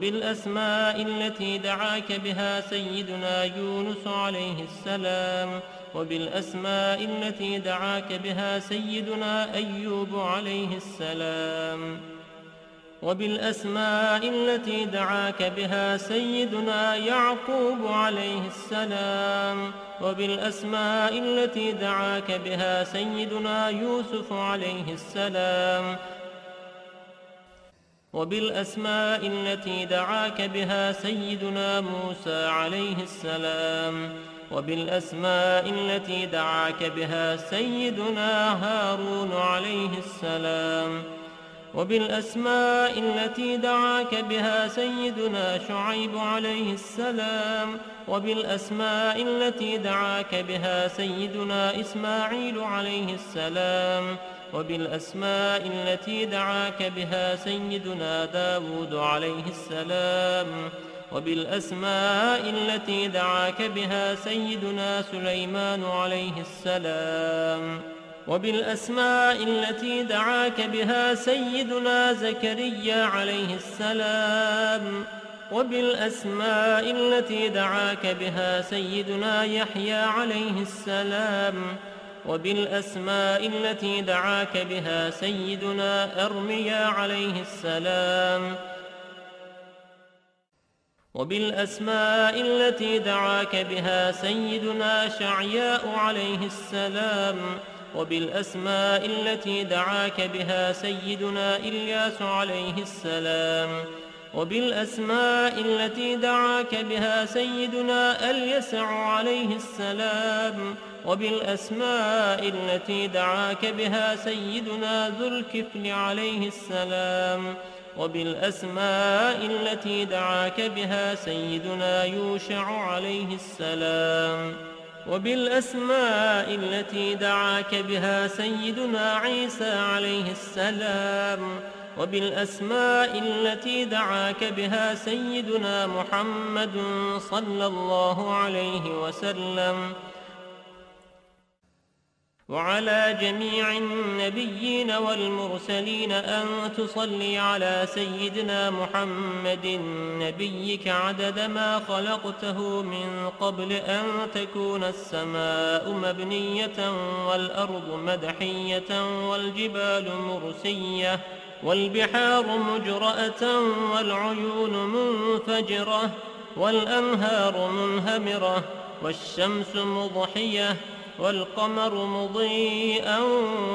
بالأسماء التي دعاك بها سيدنا يونس عليه السلام، وبالأسماء التي دعاك بها سيدنا أيوب عليه السلام، وبالأسماء التي دعاك بها سيدنا يعقوب عليه السلام، وبالأسماء التي دعاك بها سيدنا يوسف عليه السلام، وبالأسماء التي دعاك بها سيدنا موسى عليه السلام، وبالأسماء التي دعاك بها سيدنا هارون عليه السلام، وبالأسماء التي دعاك بها سيدنا شعيب عليه السلام، وبالأسماء التي دعاك بها سيدنا إسماعيل عليه السلام، وبالأسماء التي دعاك بها سيدنا داود عليه السلام، وبالأسماء التي دعاك بها سيدنا سليمان عليه السلام، وبالأسماء التي دعاك بها سيدنا زكريا عليه السلام، وبالأسماء التي دعاك بها سيدنا يحيى عليه السلام، وبالأسماء التي دعاك بها سيدنا أرميا عليه السلام، وبالأسماء التي دعاك بها سيدنا شعياء عليه السلام، وبالأسماء التي دعاك بها سيدنا إلياس عليه السلام، وبالأسماء التي دعاك بها سيدنا اليسع عليه السلام، وبالأسماء التي دعاك بها سيدنا ذو الكفل عليه السلام، وبالأسماء التي دعاك بها سيدنا يوشع عليه السلام، وبالأسماء التي دعاك بها سيدنا عيسى عليه السلام، وبالأسماء التي دعاك بها سيدنا محمد صلى الله عليه وسلم، وعلى جميع النبيين والمرسلين أن تصلي على سيدنا محمد نبيك عدد ما خلقته من قبل أن تكون السماء مبنية والأرض مدحية والجبال مرسية والبحار مجرأة والعيون منفجرة والأنهار منهمرة والشمس مضحية والقمر مضيئا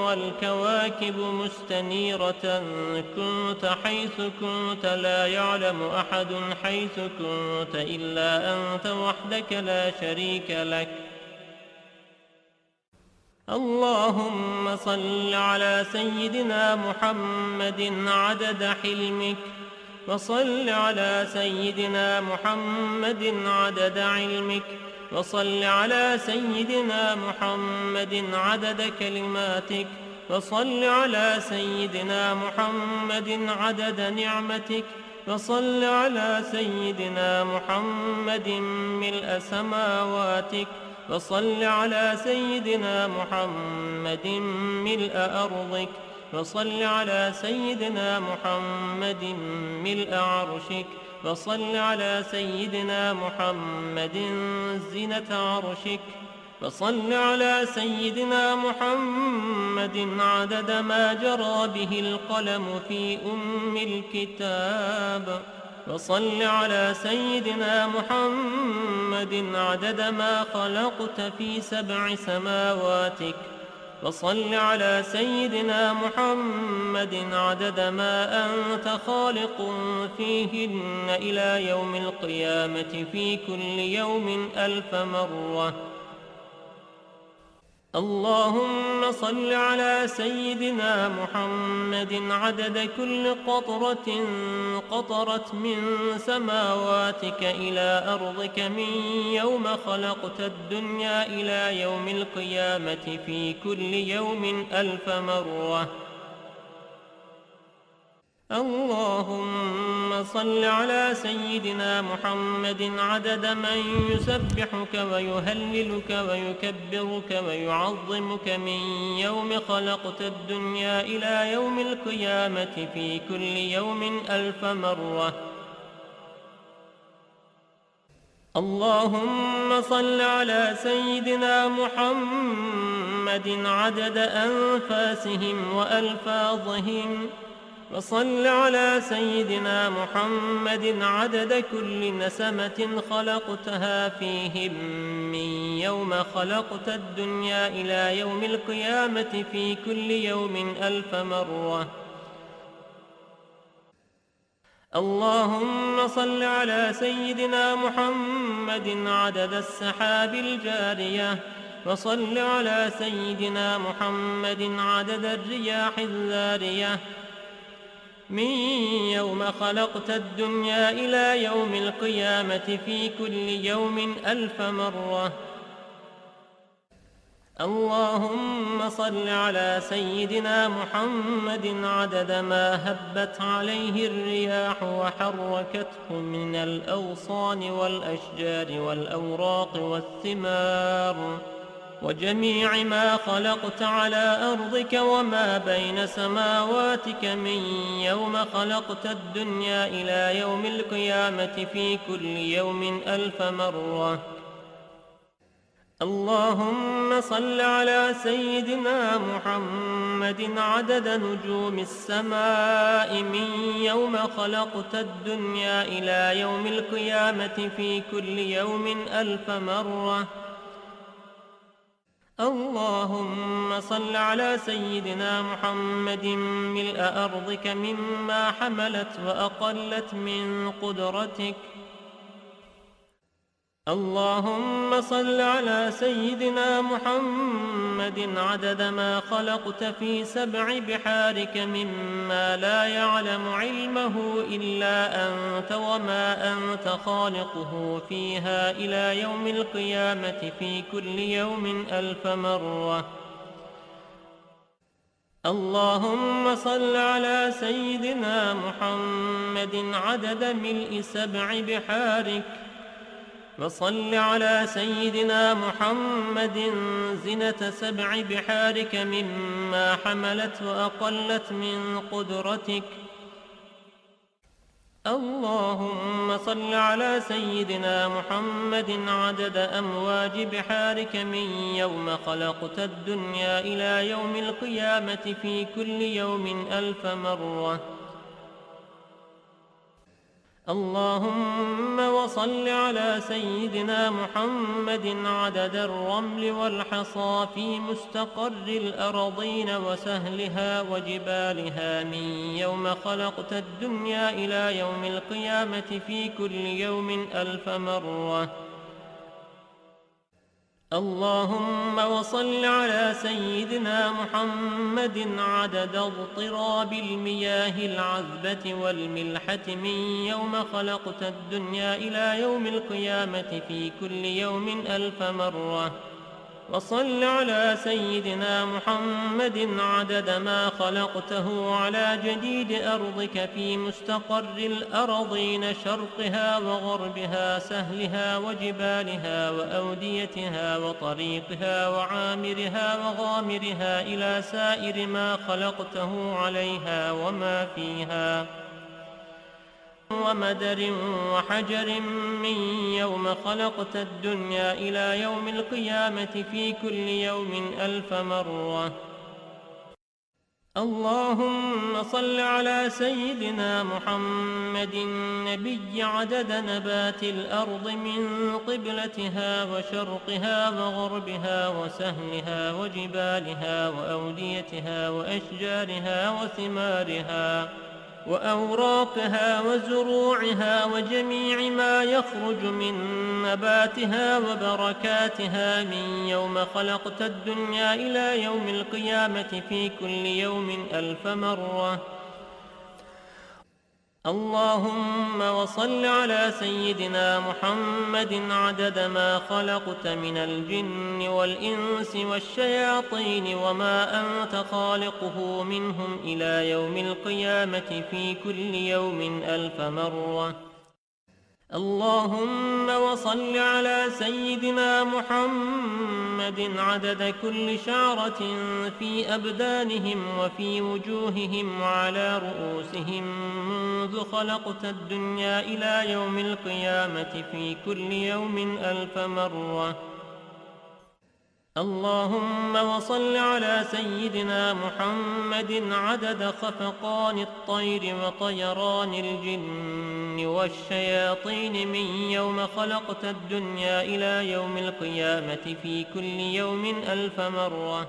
والكواكب مستنيرة، كنت حيث كنت لا يعلم أحد حيث كنت إلا أنت وحدك لا شريك لك. اللهم صل على سيدنا محمد عدد حلمك، وصل على سيدنا محمد عدد علمك، وصل على سيدنا محمد عدد كلماتك، وصل على سيدنا محمد عدد نعمتك، وصل على سيدنا محمد ملء سماواتك، وصل على سيدنا محمد ملء أرضك، وصل على سيدنا محمد ملء عرشك، وصل على سيدنا محمد زينة عرشك، وصل على سيدنا محمد عدد ما جرى به القلم في الكتاب، وصل على سيدنا محمد عدد ما خلقت في 7 سماواتك، وصل على سيدنا محمد عدد ما أنت خالق فيهن إلى يوم القيامة في كل يوم 1000 مرة. اللهم صل على سيدنا محمد عدد كل قطرة قطرت من سماواتك إلى أرضك من يوم خلقت الدنيا إلى يوم القيامة في كل يوم 1000 مرة. اللهم صل على سيدنا محمد عدد من يسبحك ويهللك ويكبرك ويعظمك من يوم خلقت الدنيا إلى يوم القيامة في كل يوم 1000 مرة. اللهم صل على سيدنا محمد عدد أنفاسهم وألفاظهم، وصل على سيدنا محمد عدد كل نسمة خلقتها فيهم من يوم خلقت الدنيا إلى يوم القيامة في كل يوم 1000 مرة. اللهم صل على سيدنا محمد عدد السحاب الجارية، وصل على سيدنا محمد عدد الرياح الذارية من يوم خلقت الدنيا إلى يوم القيامة في كل يوم 1000 مرة. اللهم صل على سيدنا محمد عدد ما هبت عليه الرياح وحركته من الأغصان والأشجار والأوراق والثمار، وجميع ما خلقت على أرضك وما بين سماواتك من يوم خلقت الدنيا إلى يوم القيامة في كل يوم 1000 مرة. اللهم صل على سيدنا محمد عدد نجوم السماء من يوم خلقت الدنيا إلى يوم القيامة في كل يوم 1000 مرة. اللهم صل على سيدنا محمد ملء أرضك مما حملت وأقلت من قدرتك. اللهم صل على سيدنا محمد عدد ما خلقت في 7 بحارك مما لا يعلم علمه إلا أنت وما أنت خالقه فيها إلى يوم القيامة في كل يوم 1000 مرة. اللهم صل على سيدنا محمد عدد ملء 7 بحارك، وصل على سيدنا محمد زنة 7 بحارك مما حملت وأقلت من قدرتك. اللهم صل على سيدنا محمد عدد أمواج بحارك من يوم خلقت الدنيا إلى يوم القيامة في كل يوم 1000 مرة. اللهم وصل على سيدنا محمد عدد الرمل والحصى في مستقر الأرضين وسهلها وجبالها من يوم خلقت الدنيا إلى يوم القيامة في كل يوم 1000 مرة. اللهم وصل على سيدنا محمد عدد اضطراب المياه العذبة والملحة من يوم خلقت الدنيا إلى يوم القيامة في كل يوم 1000 مرة. وصل على سيدنا محمد عدد ما خلقته على جديد أرضك في مستقر الأرضين شرقها وغربها سهلها وجبالها وأوديتها وطريقها وعامرها وغامرها إلى سائر ما خلقته عليها وما فيها، ومدر وحجر من يوم خلقت الدنيا إلى يوم القيامة في كل يوم 1000 مرة. اللهم صل على سيدنا محمد النبي عدد نبات الأرض من قبلتها وشرقها وغربها وسهلها وجبالها وأوديتها وأشجارها وثمارها وأوراقها وزروعها وجميع ما يخرج من نباتها وبركاتها من يوم خلقت الدنيا إلى يوم القيامة في كل يوم 1000 مرة. اللهم وصل على سيدنا محمد عدد ما خلقت من الجن والإنس والشياطين وما أنت خالقه منهم إلى يوم القيامة في كل يوم 1000 مرة. اللهم وصل على سيدنا محمد عدد كل شعرة في أبدانهم وفي وجوههم وعلى رؤوسهم منذ خلقت الدنيا إلى يوم القيامة في كل يوم 1000 مرة. اللهم وصل على سيدنا محمد عدد خفقان الطير وطيران الجن والشياطين من يوم خلقت الدنيا إلى يوم القيامة في كل يوم 1000 مرة.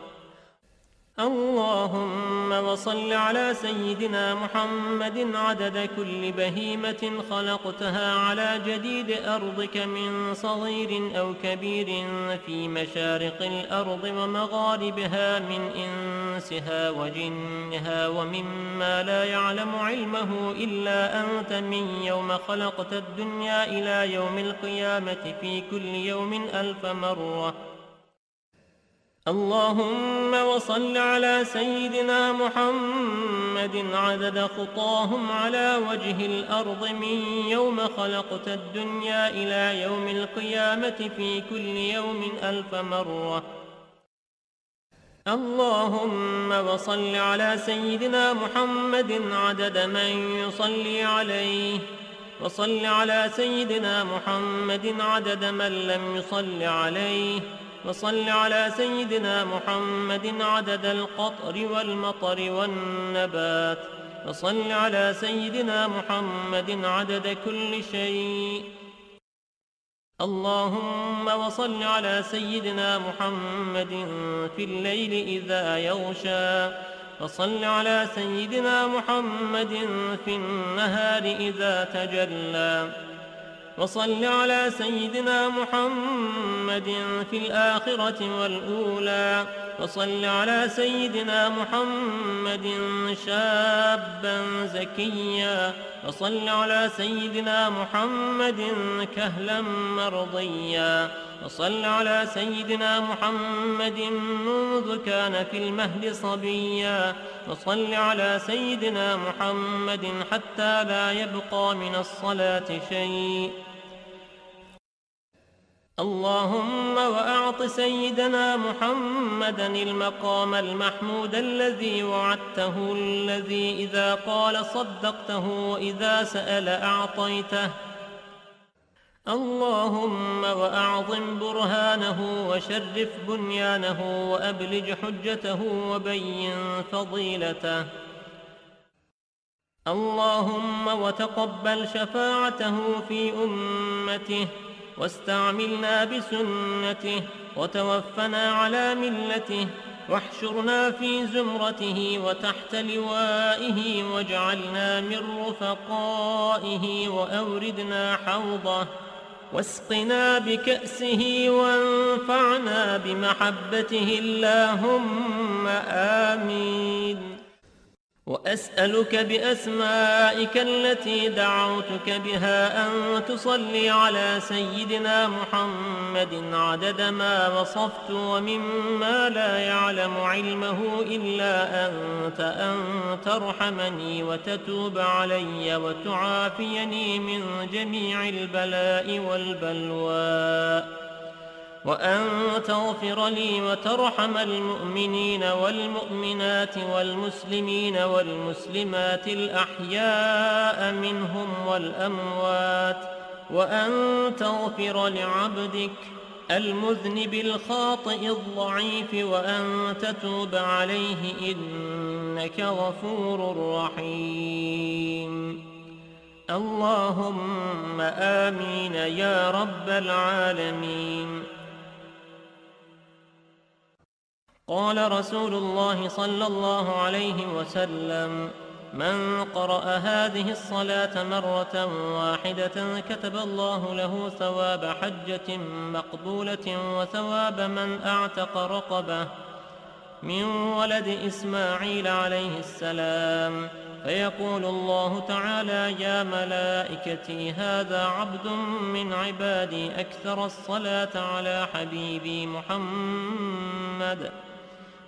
اللهم وصل على سيدنا محمد عدد كل بهيمة خلقتها على جديد أرضك من صغير أو كبير في مشارق الأرض ومغاربها من إنسها وجنها ومما لا يعلم علمه إلا أنت من يوم خلقت الدنيا إلى يوم القيامة في كل يوم 1000 مرة. اللهم وصل على سيدنا محمد عدد خطاهم على وجه الأرض من يوم خلقت الدنيا إلى يوم القيامة في كل يوم 1000 مرة. اللهم وصل على سيدنا محمد عدد من يصلي عليه، وصل على سيدنا محمد عدد من لم يصل عليه، وصل على سيدنا محمد عدد القطر والمطر والنبات، وصل على سيدنا محمد عدد كل شيء. اللهم وصل على سيدنا محمد في الليل إذا يغشى، وصل على سيدنا محمد في النهار إذا تجلى، وصل على سيدنا محمد في الآخرة والأولى، وصل على سيدنا محمد شابا زكيا، وصل على سيدنا محمد كهلا مرضيا، وصل على سيدنا محمد منذ كان في المهد صبيا، وصل على سيدنا محمد حتى لا يبقى من الصلاة شيء. اللهم وأعط سيدنا محمدا المقام المحمود الذي وعدته، الذي إذا قال صدقته وإذا سأل أعطيته. اللهم وأعظم برهانه وشرف بنيانه وأبلج حجته وبين فضيلته. اللهم وتقبل شفاعته في أمته، واستعملنا بسنته، وتوفنا على ملته، واحشرنا في زمرته وتحت لوائه، واجعلنا من رفقائه، وأوردنا حوضه، واسقنا بكأسه، وانفعنا بمحبته، اللهم آمين. وأسألك بأسمائك التي دعوتك بها أن تصلي على سيدنا محمد عدد ما وصفت ومما لا يعلم علمه إلا أنت، أن ترحمني وتتوب علي وتعافيني من جميع البلاء والبلوى، وأن تغفر لي وترحم المؤمنين والمؤمنات والمسلمين والمسلمات الأحياء منهم والأموات، وأن تغفر لعبدك المذنب الخاطئ الضعيف، وأن تتوب عليه إنك غفور رحيم. اللهم آمين يا رب العالمين. قال رسول الله صلى الله عليه وسلم: من قرأ هذه الصلاة مرة واحدة كتب الله له ثواب حجة مقبولة وثواب من أعتق رقبة من ولد إسماعيل عليه السلام. فيقول الله تعالى: يا ملائكتي هذا عبد من عبادي أكثر الصلاة على حبيبي محمد.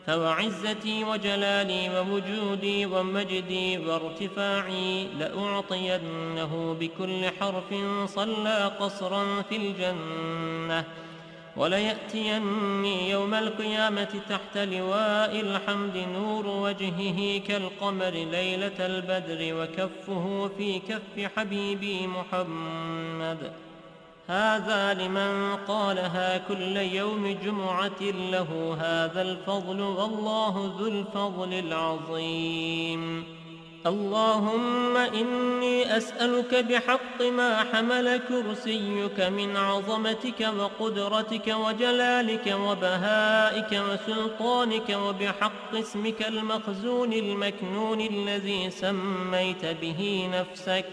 فوعزتي وجلالي ووجودي ومجدي وارتفاعي لأعطينه بكل حرف صلى قصرا في الجنة، وليأتيني يوم القيامة تحت لواء الحمد نور وجهه كالقمر ليلة البدر وكفه في كف حبيبي محمد. هذا لمن قالها كل يوم جمعة له هذا الفضل، والله ذو الفضل العظيم. اللهم إني أسألك بحق ما حمل كرسيك من عظمتك وقدرتك وجلالك وبهائك وسلطانك، وبحق اسمك المخزون المكنون الذي سميت به نفسك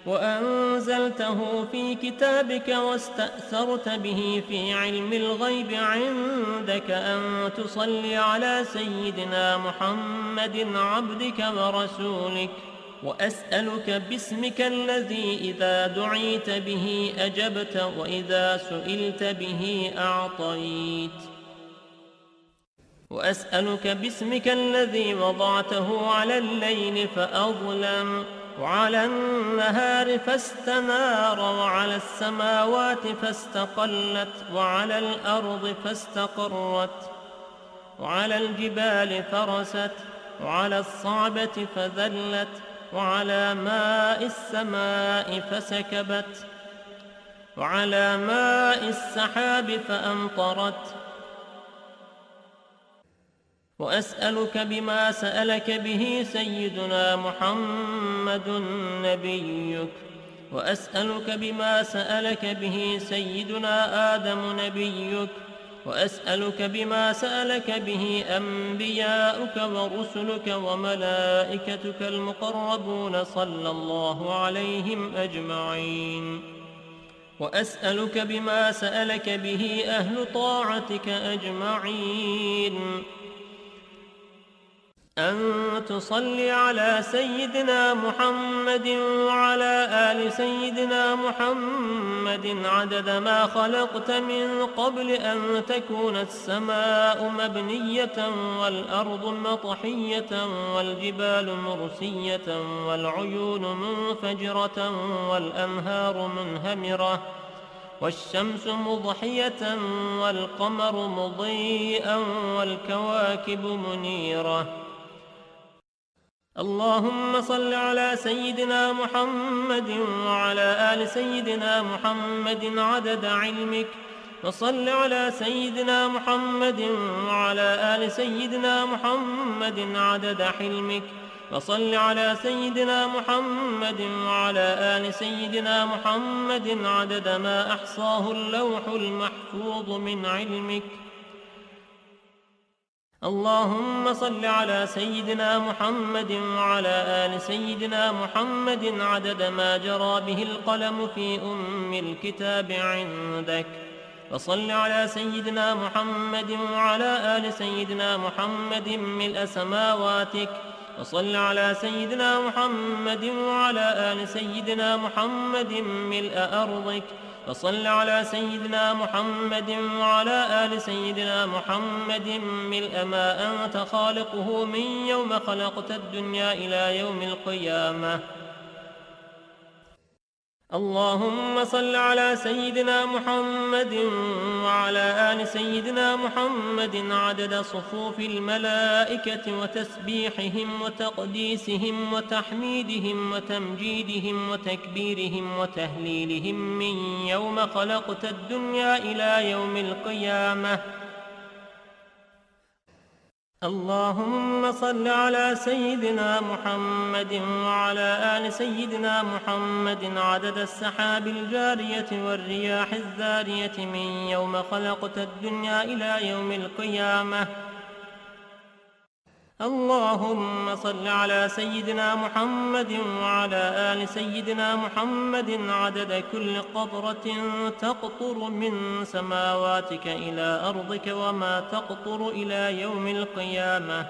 وأنزلته في كتابك واستأثرت به في علم الغيب عندك، أن تصلي على سيدنا محمد عبدك ورسولك. وأسألك باسمك الذي إذا دعيت به أجبت وإذا سئلت به أعطيت. وأسألك باسمك الذي وضعته على الليل فأظلم، وعلى النهار فاستنار، وعلى السماوات فاستقلت، وعلى الأرض فاستقرت، وعلى الجبال فرست، وعلى الصعبة فذلت، وعلى ماء السماء فسكبت، وعلى ماء السحاب فأمطرت. وأسألك بما سألك به سيدنا محمد نبيك، وأسألك بما سألك به سيدنا آدم نبيك، وأسألك بما سألك به أنبياؤك ورسلك وملائكتك المقربون صلى الله عليهم أجمعين. وأسألك بما سألك به أهل طاعتك أجمعين، أن تصلي على سيدنا محمد وعلى آل سيدنا محمد عدد ما خلقت من قبل أن تكون السماء مبنية والأرض مطحية والجبال مرسية والعيون منفجرة والأنهار منهمرة والشمس مضحية والقمر مضيئا والكواكب منيرة. اللهم صل على سيدنا محمد وعلى آل سيدنا محمد عدد علمك، وصل على سيدنا محمد وعلى آل سيدنا محمد عدد حلمك، وصل على سيدنا محمد وعلى آل سيدنا محمد عدد ما أحصاه اللوح المحفوظ من علمك. اللهم صل على سيدنا محمد وعلى آل سيدنا محمد عدد ما جرى به القلم في أم الكتاب عندك، وصل على سيدنا محمد وعلى آل سيدنا محمد ملء سماواتك، وصل على سيدنا محمد وعلى آل سيدنا محمد ملء أرضك، وصل على سيدنا محمد وعلى آل سيدنا محمد ملء ما أنت خالقه من يوم خلقت الدنيا إلى يوم القيامة. اللهم صل على سيدنا محمد وعلى آل سيدنا محمد عدد صفوف الملائكة وتسبيحهم وتقديسهم وتحميدهم وتمجيدهم وتكبيرهم وتهليلهم من يوم خلقت الدنيا إلى يوم القيامة. اللهم صل على سيدنا محمد وعلى آل سيدنا محمد عدد السحاب الجارية والرياح الذارية من يوم خلقت الدنيا إلى يوم القيامة. اللهم صل على سيدنا محمد وعلى آل سيدنا محمد عدد كل قطرة تقطر من سماواتك إلى أرضك وما تقطر إلى يوم القيامة.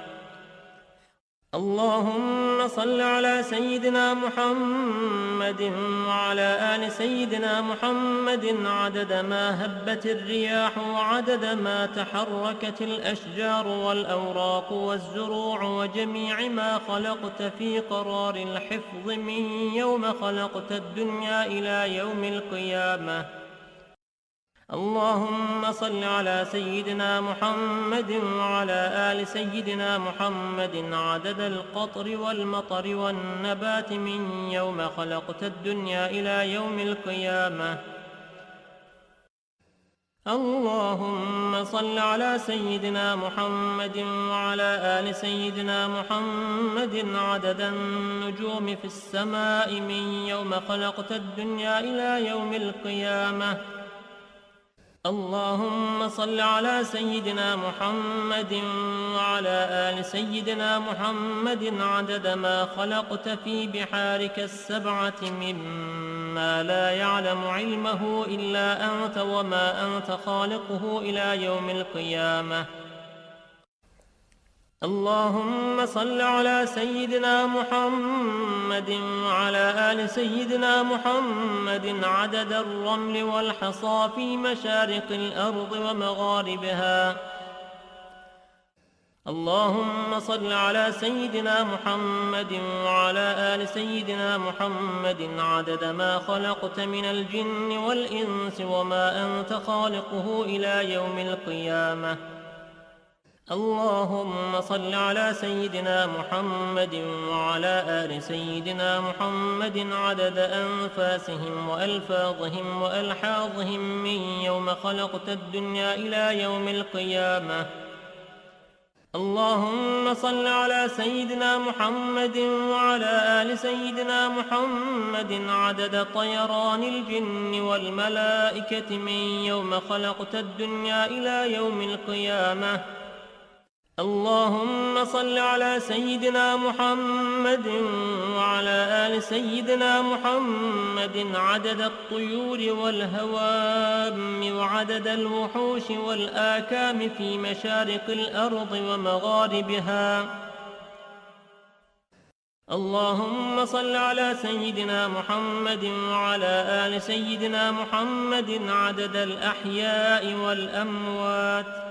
اللهم صل على سيدنا محمد وعلى آل سيدنا محمد عدد ما هبت الرياح وعدد ما تحركت الأشجار والأوراق والزروع وجميع ما خلقت في قرار الحفظ من يوم خلقت الدنيا إلى يوم القيامة. اللهم صل على سيدنا محمد وعلى آل سيدنا محمد عدد القطر والمطر والنبات من يوم خلقت الدنيا إلى يوم القيامة. اللهم صل على سيدنا محمد وعلى آل سيدنا محمد عدد النجوم في السماء من يوم خلقت الدنيا إلى يوم القيامة. اللهم صل على سيدنا محمد وعلى آل سيدنا محمد عدد ما خلقت في بحارك السبعة مما لا يعلم علمه إلا أنت وما أنت خالقه إلى يوم القيامة. اللهم صل على سيدنا محمد وعلى آل سيدنا محمد عدد الرمل والحصى في مشارق الأرض ومغاربها. اللهم صل على سيدنا محمد وعلى آل سيدنا محمد عدد ما خلقت من الجن والإنس وما أنت خالقه إلى يوم القيامة. اللهم صل على سيدنا محمد وعلى آل سيدنا محمد عدد أنفاسهم وألفاظهم وألحاظهم من يوم خلقت الدنيا إلى يوم القيامة. اللهم صل على سيدنا محمد وعلى آل سيدنا محمد عدد طيران الجن والملائكة من يوم خلقت الدنيا إلى يوم القيامة. اللهم صل على سيدنا محمد وعلى آل سيدنا محمد عدد الطيور والهوام وعدد الوحوش والآكام في مشارق الأرض ومغاربها. اللهم صل على سيدنا محمد وعلى آل سيدنا محمد عدد الأحياء والأموات.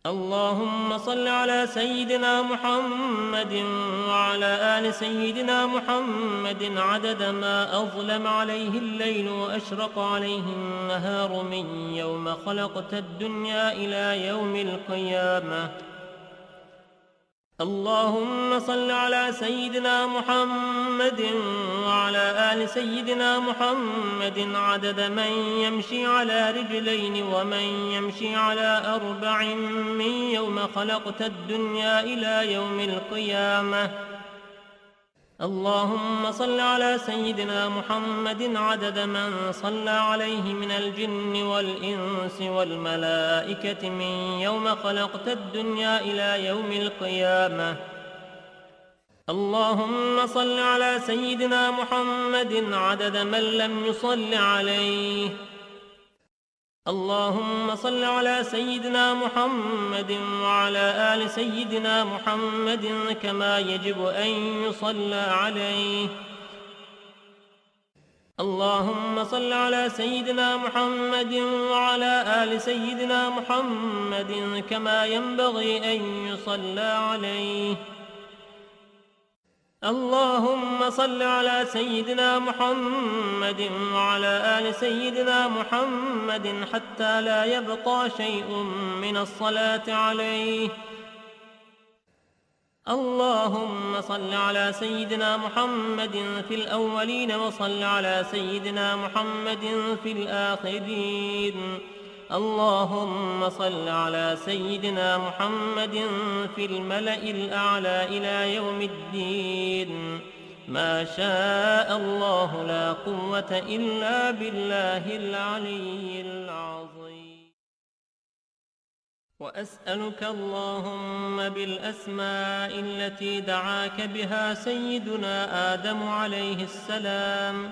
اللهم صل على سيدنا محمد وعلى آل سيدنا محمد عدد ما أظلم عليه الليل وأشرق عليه النهار من يوم خلقت الدنيا إلى يوم القيامة. اللهم صل على سيدنا محمد وعلى آل سيدنا محمد عدد من يمشي على رجلين ومن يمشي على أربع من يوم خلقت الدنيا إلى يوم القيامة. اللهم صل على سيدنا محمد عدد من صلى عليه من الجن والإنس والملائكة من يوم خلقت الدنيا إلى يوم القيامة. اللهم صل على سيدنا محمد عدد من لم يصل عليه. اللهم صل على سيدنا محمد وعلى آل سيدنا محمد كما يجب أن يصلى عليه. اللهم صل على سيدنا محمد وعلى آل سيدنا محمد كما ينبغي أن يصلى عليه. اللهم صل على سيدنا محمد وعلى آل سيدنا محمد حتى لا يبقى شيء من الصلاة عليه. اللهم صل على سيدنا محمد في الأولين وصل على سيدنا محمد في الآخرين. اللهم صل على سيدنا محمد في الملأ الأعلى إلى يوم الدين. ما شاء الله لا قوة إلا بالله العلي العظيم. وأسألك اللهم بالأسماء التي دعاك بها سيدنا آدم عليه السلام،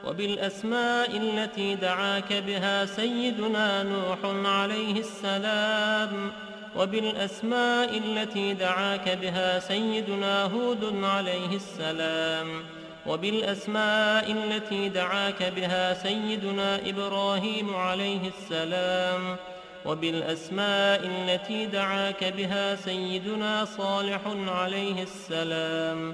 وبالأسماء التي دعاك بها سيدنا نوح عليه السلام، وبالأسماء التي دعاك بها سيدنا هود عليه السلام، وبالأسماء التي دعاك بها سيدنا إبراهيم عليه السلام، وبالأسماء التي دعاك بها سيدنا صالح عليه السلام،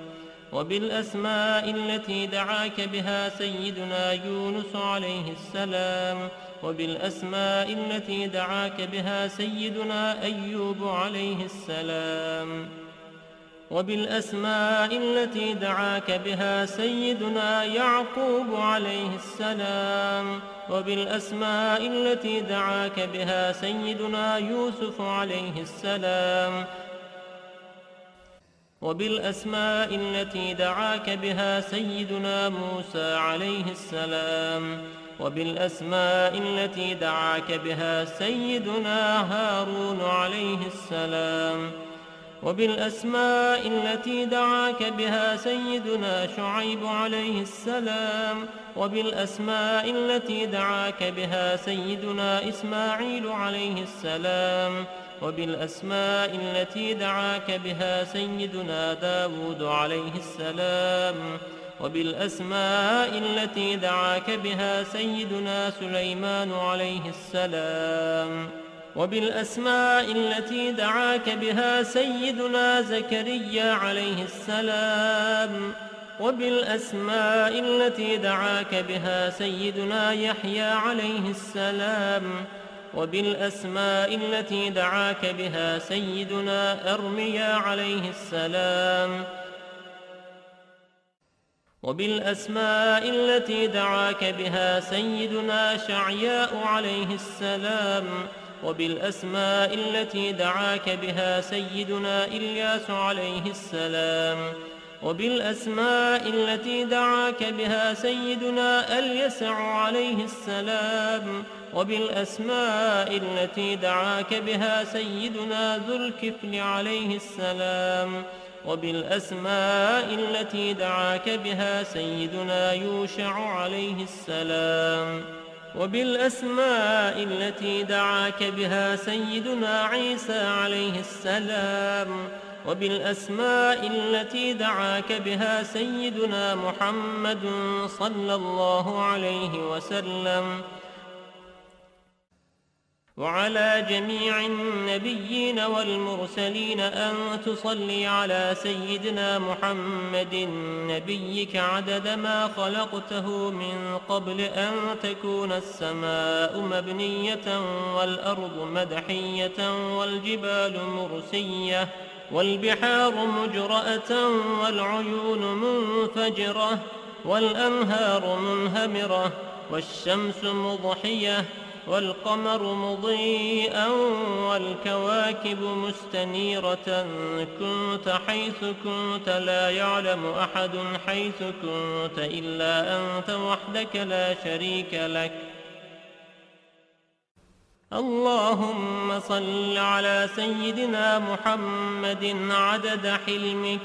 وبالأسماء التي دعاك بها سيدنا يونس عليه السلام، وبالأسماء التي دعاك بها سيدنا أيوب عليه السلام، وبالأسماء التي دعاك بها سيدنا يعقوب عليه السلام، وبالأسماء التي دعاك بها سيدنا يوسف عليه السلام، وبالأسماء التي دعاك بها سيدنا موسى عليه السلام، وبالأسماء التي دعاك بها سيدنا هارون عليه السلام، وبالأسماء التي دعاك بها سيدنا شعيب عليه السلام، وبالأسماء التي دعاك بها سيدنا إسماعيل عليه السلام، وبالأسماء التي دعاك بها سيدنا داود عليه السلام، وبالأسماء التي دعاك بها سيدنا سليمان عليه السلام، وبالأسماء التي دعاك بها سيدنا زكريا عليه السلام، وبالأسماء التي دعاك بها سيدنا يحيى عليه السلام، وبالأسماء التي دعاك بها سيدنا أرميا عليه السلام، وبالأسماء التي دعاك بها سيدنا شعياء عليه السلام، وبالأسماء التي دعاك بها سيدنا إلياس عليه السلام، وبالأسماء التي دعاك بها سيدنا اليسع عليه السلام، وبالأسماء التي دعاك بها سيدنا ذو الكفل عليه السلام، وبالأسماء التي دعاك بها سيدنا يوشع عليه السلام، وبالأسماء التي دعاك بها سيدنا عيسى عليه السلام، وبالأسماء التي دعاك بها سيدنا محمد صلى الله عليه وسلم، وعلى جميع النبيين والمرسلين أن تصلي على سيدنا محمد نبيك عدد ما خلقته من قبل أن تكون السماء مبنية والأرض مدحية والجبال مرسية والبحار مجرأة والعيون منفجرة والأنهار منهمرة والشمس مضحية والقمر مضيئا والكواكب مستنيرة، كنت حيث كنت لا يعلم أحد حيث كنت إلا أنت وحدك لا شريك لك. اللهم صل على سيدنا محمد عدد حلمك،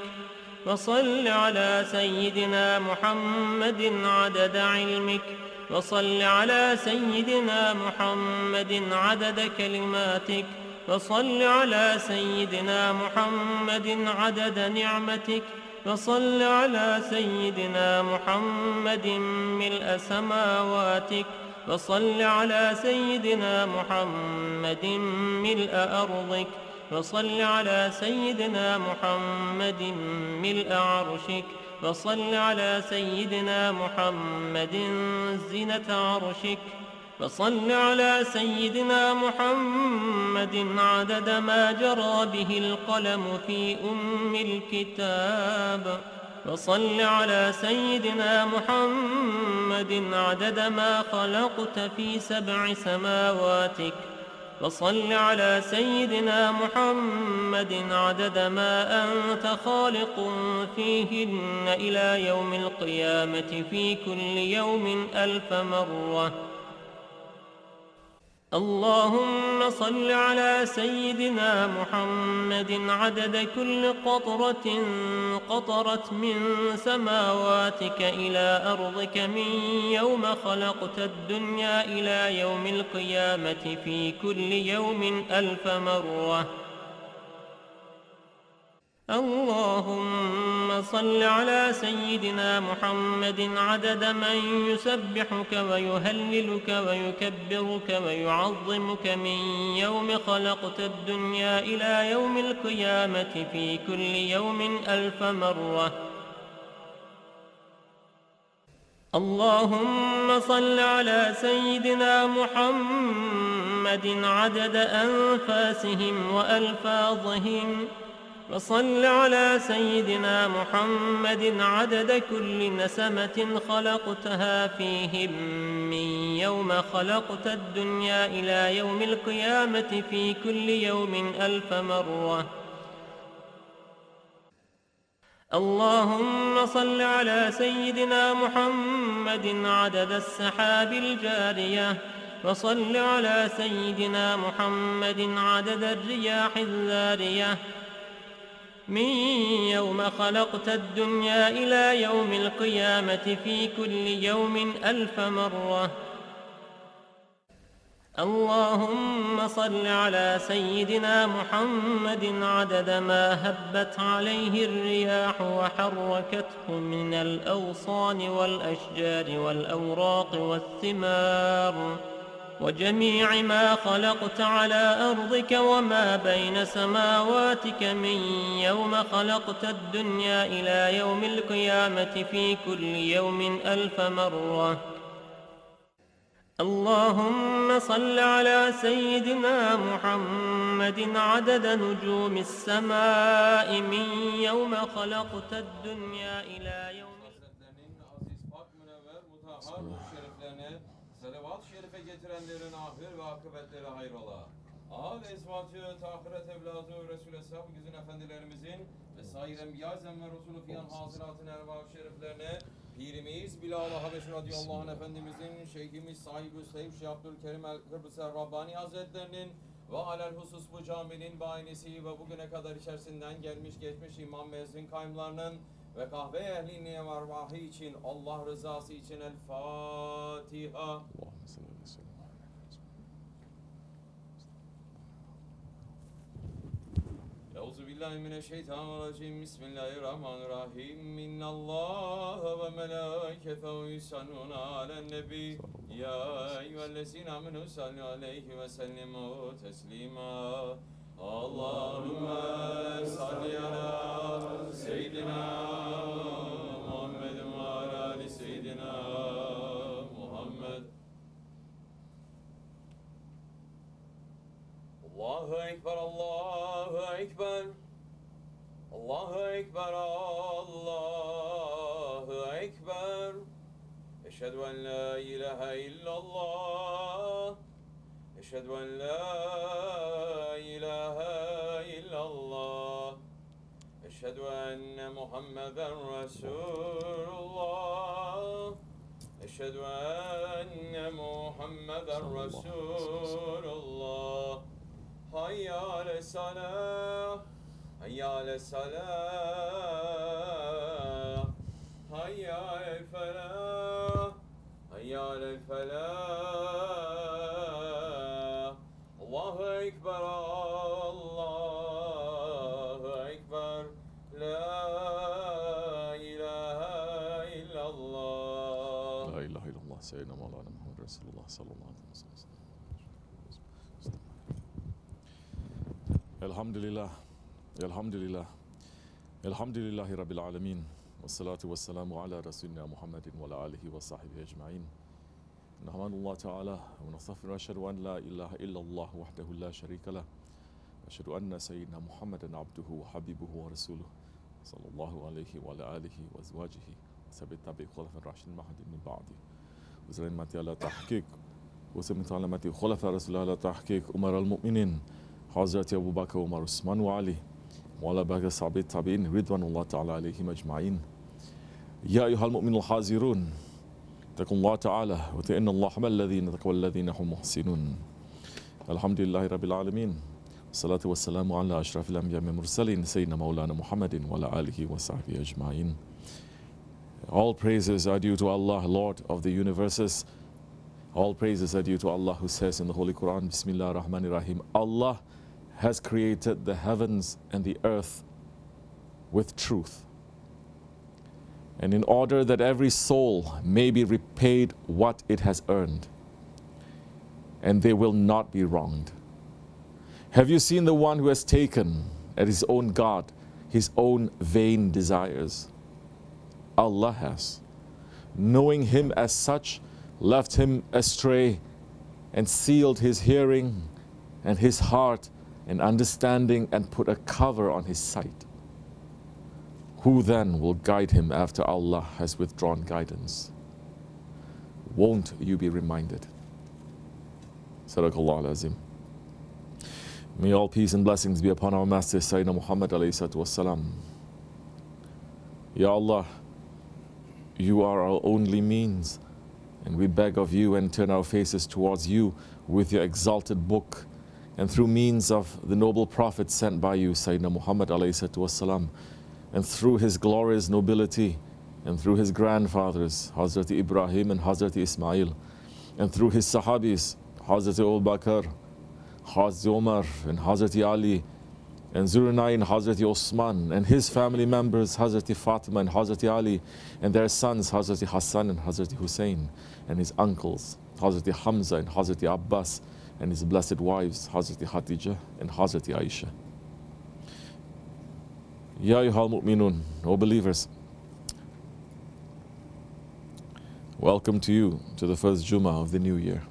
وصل على سيدنا محمد عدد علمك، وصل على سيدنا محمد عدد كلماتك، وصل على سيدنا محمد عدد نعمتك، وصل على سيدنا محمد ملء سماواتك، وصل على سيدنا محمد ملء أرضك، وصل على سيدنا محمد ملء عرشك، وصل على سيدنا محمد زينة عرشك، وصل على سيدنا محمد عدد ما جرى به القلم في الكتاب، وصل على سيدنا محمد عدد ما خلقت في 7 سماواتك، وصل على سيدنا محمد عدد ما أنت خالق فيهن إلى يوم القيامة في كل يوم 1000 مرة. اللهم صل على سيدنا محمد عدد كل قطرة قطرت من سماواتك إلى أرضك من يوم خلقت الدنيا إلى يوم القيامة في كل يوم 1000 مرة. اللهم صل على سيدنا محمد عدد من يسبحك ويهللك ويكبرك ويعظمك من يوم خلقت الدنيا إلى يوم القيامة في كل يوم 1000 مرة. اللهم صل على سيدنا محمد عدد أنفاسهم وألفاظهم، وصل على سيدنا محمد عدد كل نسمة خلقتها فيهم من يوم خلقت الدنيا إلى يوم القيامة في كل يوم 1000 مرة. اللهم صل على سيدنا محمد عدد السحاب الجارية، وصل على سيدنا محمد عدد الرياح الذارية من يوم خلقت الدنيا إلى يوم القيامة في كل يوم 1000 مرة. اللهم صل على سيدنا محمد عدد ما هبت عليه الرياح وحركته من الأغصان والأشجار والأوراق والثمار وجميع ما خلقت على أرضك وما بين سماواتك من يوم خلقت الدنيا إلى يوم القيامة في كل يوم 1000 مرة. اللهم صل على سيدنا محمد عدد نجوم السماء من يوم خلقت الدنيا إلى يوم Salavat-ı şerife getirenlerin ahir ve akıbetleri hayrola. Âl ezvacı, tahiret evladı, Resul-i Sahab güzün efendilerimizin ve sair enbiya zemme Resulü fiyan haziratın ervâh şeriflerine Pirimiz Bilal-i Habeş radıyallahu anh efendimizin, Şeyhimiz SahibulSaif Şeyh Abdulkerim el-Kibrisi Rabbani Hazretlerinin ve alel husus bu caminin bahanesi ve bugüne kadar içerisinden gelmiş geçmiş imam müezzin kaymlarının ve kahve ehlini ve arvahı için Allah rızası için El Fatiha. Euzubillahimineşşeytanirracim. Bismillahirrahmanirrahim. İnnallâhe ve melâiketehu yusallûne alen nebi. Ya eyyühellezîne amenû sallu aleyhi ve sellimû teslîmâ. Allahümme salli ala seyyidina Muhammedin ve ala ali seyyidina Muhammed. Allahu Ekber, Allahu Ekber. Allahu Ekber, Allahu Ekber. Eşhedü en la ilahe illallah. Eşhedü en la ilahe illallah. Eşhedü enne Muhammeden Resulullah. Eşhedü enne Muhammeden Resulullah. Hayya ale salah. Hayya ale salah. Hayya ale felah. Hayya ale felah. Allahu Ekber, Allahu Ekber. La ilahe illallah. La ilahe illallah. Seyyidina Mevlana Muhammed Resulullah sallallahu aleyhi ve sellem. Elhamdülillah. Elhamdülillah. Elhamdülillahi Rabbil alemin. Vessalatu vesselamu ala Resulina Muhammedin ve ala alihi ve sahbihi ecma'in. Nahmanullah Teala ve nestağfiru eşhedü en la ilahe illallah vahdehu la şerike leh. Eşhedü enne seyyidina Muhammeden abduhu ve habibuhu ve resuluhu sallallahu aleyhi ve ala alihi ve ezvacihi ve sebbet tabi'i khulafen raşidin mahdi min ba'di. Ve ziremmeti ala tahkik ve sebbet alameti khulafen Resulullah ala tahkik umara'l mu'minin Hazreti Ebu Bakr, Umar, Osman ve Ali ve ala bâge sahabe tabi'in ridvanullah Teala aleyhim ecma'in. Ya eyyuhal mu'minul hazirun اتقوا الله تعالى وإن الله مع الذين اتقوا والذين هم محسنون Alhamdulillahi Rabbil Alameen. Salatu wassalamu ala ashrafil anbiya wal mursalin Sayyidina Maulana Muhammadin wa ala alihi wa sahbihi ajma'in. All praises are due to Allah, Lord of the universes. All praises are due to Allah who says in the Holy Quran, Bismillah ar-Rahman ar-Rahim, Allah has created the heavens and the earth with truth. And in order that every soul may be repaid what it has earned, and they will not be wronged. Have you seen the one who has taken at his own God, his own vain desires? Allah has. Knowing him as such, left him astray and sealed his hearing and his heart and understanding and put a cover on his sight. Who then will guide him after Allah has withdrawn guidance? Won't you be reminded? Sadaqallahu al-Azim. May all peace and blessings be upon our Master Sayyidina Muhammad alayhi salatu wassalam. Ya Allah, you are our only means, and we beg of you and turn our faces towards you with your exalted book, and through means of the noble Prophet sent by you, Sayyidina Muhammad alayhi salatu wassalam, and through his glorious nobility, and through his grandfathers, Hazrat Ibrahim and Hazrat Ismail, and through his Sahabis, Hazrat Abu Bakr, Hazrat Umar, and Hazrat Ali, and Zurnain, Hazrat Osman, and his family members, Hazrat Fatima and Hazrat Ali, and their sons, Hazrat Hassan and Hazrat Hussein, and his uncles, Hazrat Hamza and Hazrat Abbas, and his blessed wives, Hazrat Khatijah and Hazrat Aisha. Ya ayyuhal mu'minun, O believers, welcome to you to the first Jummah of the new year.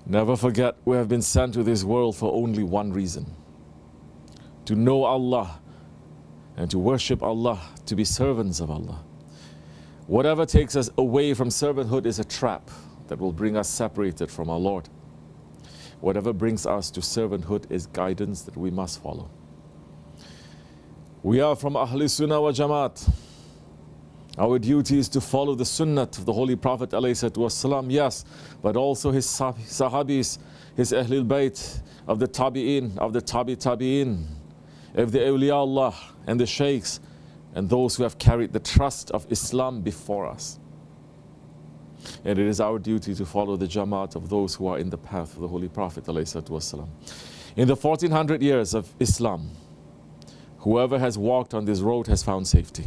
Never forget, we have been sent to this world for only one reason: to know Allah and to worship Allah, to be servants of Allah. Whatever takes us away from servanthood is a trap that will bring us separated from our Lord. Whatever brings us to servanthood is guidance that we must follow. We are from Ahli Sunnah wa Jamaat. Our duty is to follow the sunnah of the Holy Prophet ﷺ, yes, but also his sahabis, his Ahlul Bayt, of the Tabi'in, of the Tabi'in, of the Awliya Allah and the Shaykhs, and those who have carried the trust of Islam before us. And it is our duty to follow the Jamaat of those who are in the path of the Holy Prophet ﷺ. In the 1400 years of Islam, whoever has walked on this road has found safety.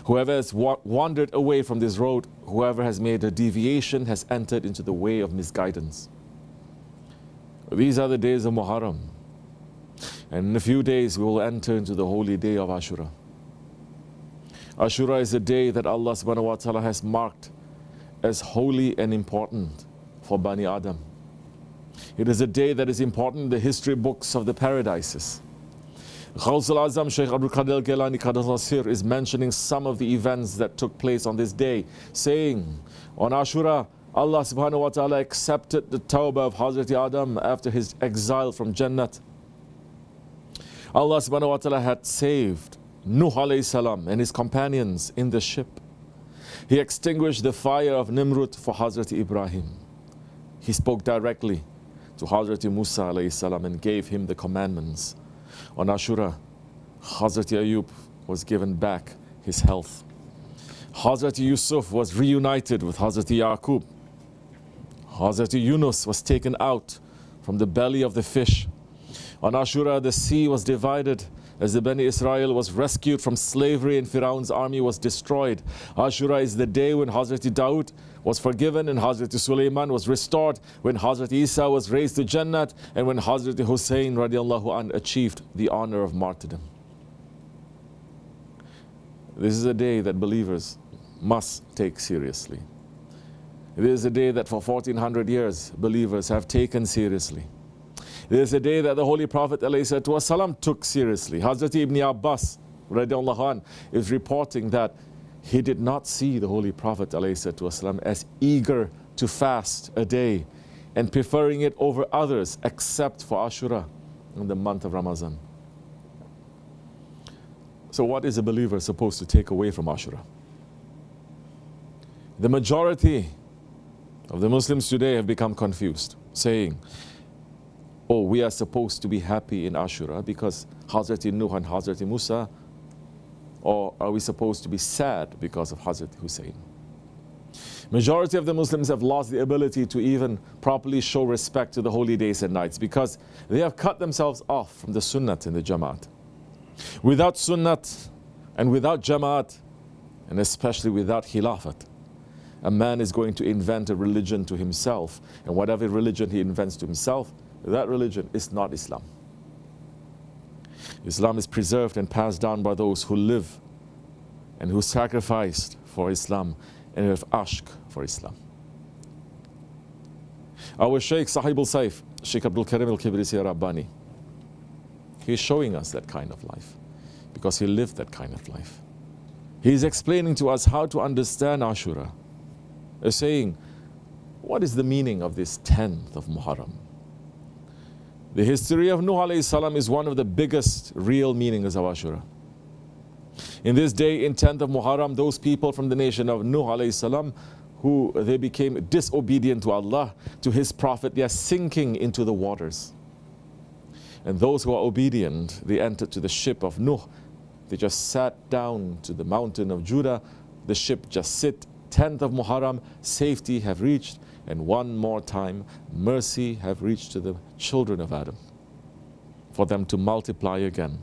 Whoever has wandered away from this road, whoever has made a deviation, has entered into the way of misguidance. These are the days of Muharram. And in a few days we will enter into the holy day of Ashura. Ashura is a day that Allah subhanahu wa ta'ala has marked as holy and important for Bani Adam. It is a day that is important in the history books of the paradises. Ghawsul Azam Shaykh Abdulkerim is mentioning some of the events that took place on this day, saying, on Ashura, Allah subhanahu wa ta'ala accepted the tawbah of Hazrat Adam after his exile from Jannat. Allah subhanahu wa ta'ala had saved Nuh alayhi salam and his companions in the ship. He extinguished the fire of Nimrud for Hazrat Ibrahim. He spoke directly to Hazrat Musa alayhi salam and gave him the commandments. On Ashura, Hazrat Ayub was given back his health. Hazrat Yusuf was reunited with Hazrat Yaqub. Hazrat Yunus was taken out from the belly of the fish. On Ashura, the sea was divided as the Bani Israel was rescued from slavery and Firaun's army was destroyed. Ashura is the day when Hazrat Dawood was forgiven and Hazrat Sulaiman was restored, when Hazrat Isa was raised to Jannat, and when Hazrat Hussein radiallahu anh achieved the honor of martyrdom. This is a day that believers must take seriously. It is a day that for 1400 years believers have taken seriously. It is a day that the Holy Prophet ﷺ took seriously. Hazrat Ibn Abbas radiallahu anh is reporting that he did not see the Holy Prophet ﷺ as eager to fast a day and preferring it over others except for Ashura in the month of Ramadan. So what is a believer supposed to take away from Ashura? The majority of the Muslims today have become confused, saying, oh, we are supposed to be happy in Ashura because Hazrat Nuh and Hazrat Musa, or are we supposed to be sad because of Hazrat Hussein? Majority of the Muslims have lost the ability to even properly show respect to the holy days and nights because they have cut themselves off from the Sunnat and the Jamaat. Without Sunnat and without Jamaat, and especially without Khilafat, a man is going to invent a religion to himself, and whatever religion he invents to himself, that religion is not Islam. Islam is preserved and passed down by those who live and who sacrificed for Islam and who have ashq for Islam. Our Shaykh SahibulSaif, Shaykh Abdulkerim al-Kibrisi Rabbani, he is showing us that kind of life because he lived that kind of life. He is explaining to us how to understand Ashura, saying, what is the meaning of this 10th of Muharram? The history of Nuh alayhi salam is one of the biggest real meanings of Ashura. In this day, in 10th of Muharram, those people from the nation of Nuh alayhi salam, who they became disobedient to Allah, to His Prophet, they are sinking into the waters. And those who are obedient, they entered to the ship of Nuh. They just sat down to the mountain of Judah. The ship just sit. 10th of Muharram, safety have reached. And one more time, mercy have reached to the children of Adam. For them to multiply again.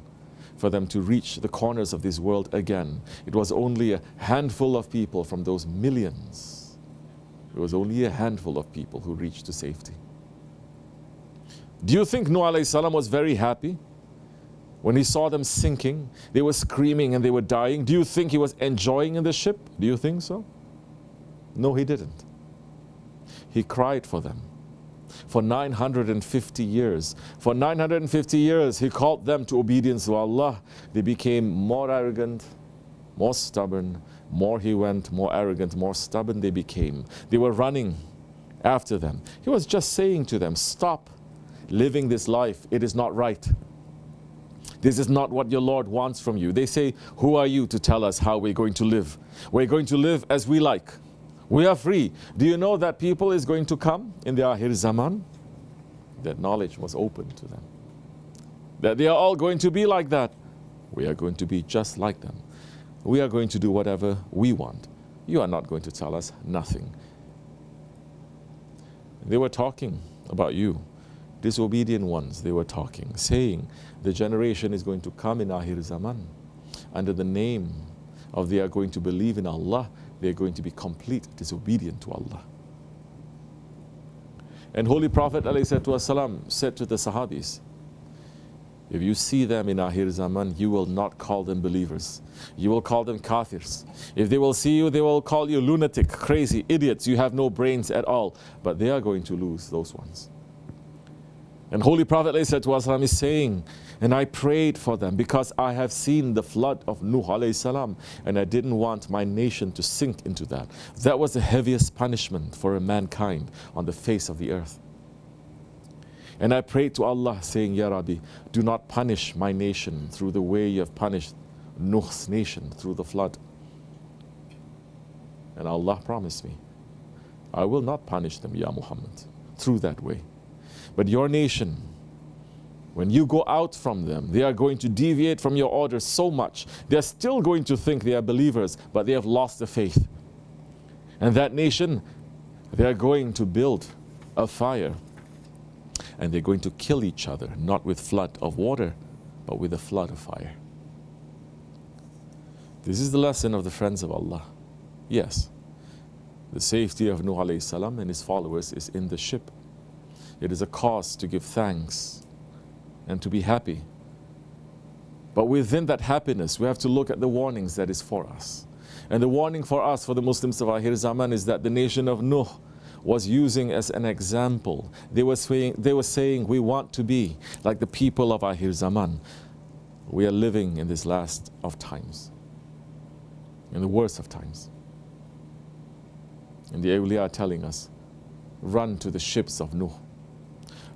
For them to reach the corners of this world again. It was only a handful of people from those millions. It was only a handful of people who reached to safety. Do you think Nuh alayhi salam was very happy when he saw them sinking? They were screaming and they were dying. Do you think he was enjoying in the ship? Do you think so? No, he didn't. He cried for them for 950 years. For 950 years, he called them to obedience to Allah. They became more arrogant, more stubborn. More he went, more arrogant, more stubborn they became. They were running after them. He was just saying to them, stop living this life. It is not right. This is not what your Lord wants from you. They say, who are you to tell us how we're going to live? We're going to live as we like. We are free. Do you know that people is going to come in the Akhir Zaman? That knowledge was open to them. That they are all going to be like that. We are going to be just like them. We are going to do whatever we want. You are not going to tell us nothing. They were talking about you. Disobedient ones, they were talking, saying the generation is going to come in Akhir Zaman under the name of they are going to believe in Allah. They are going to be complete disobedient to Allah. And Holy Prophet ﷺ said to the Sahabis, if you see them in Akhir Zaman, you will not call them believers. You will call them kafirs. If they will see you, they will call you lunatic, crazy, idiots. You have no brains at all. But they are going to lose those ones. And Holy Prophet ﷺ is saying, and I prayed for them because I have seen the flood of Nuh alayhi salam, and I didn't want my nation to sink into that. That was the heaviest punishment for a mankind on the face of the earth. And I prayed to Allah saying, Ya Rabbi, do not punish my nation through the way you have punished Nuh's nation through the flood. And Allah promised me, I will not punish them, Ya Muhammad, through that way. But your nation, when you go out from them, they are going to deviate from your orders so much. They are still going to think they are believers, but they have lost the faith. And that nation, they are going to build a fire. And they're going to kill each other, not with flood of water, but with a flood of fire. This is the lesson of the friends of Allah. Yes, the safety of Nuh alayhi salam and his followers is in the ship. It is a cause to give thanks and to be happy. But within that happiness, we have to look at the warnings that is for us. And the warning for us, for the Muslims of Akhir Zaman, is that the nation of Nuh was using as an example. They were saying, we want to be like the people of Akhir Zaman. We are living in this last of times, in the worst of times. And the awliya are telling us, run to the ships of Nuh.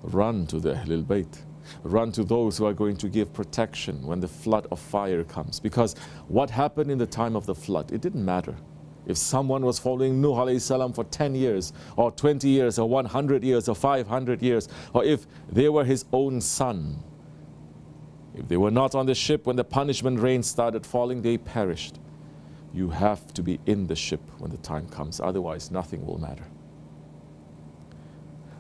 Run to the Ahlul Bayt. Run to those who are going to give protection when the flood of fire comes. Because what happened in the time of the flood, it didn't matter. If someone was following Nuh alayhi salam for 10 years, or 20 years, or 100 years, or 500 years, or if they were his own son, if they were not on the ship when the punishment rain started falling, they perished. You have to be in the ship when the time comes, otherwise nothing will matter.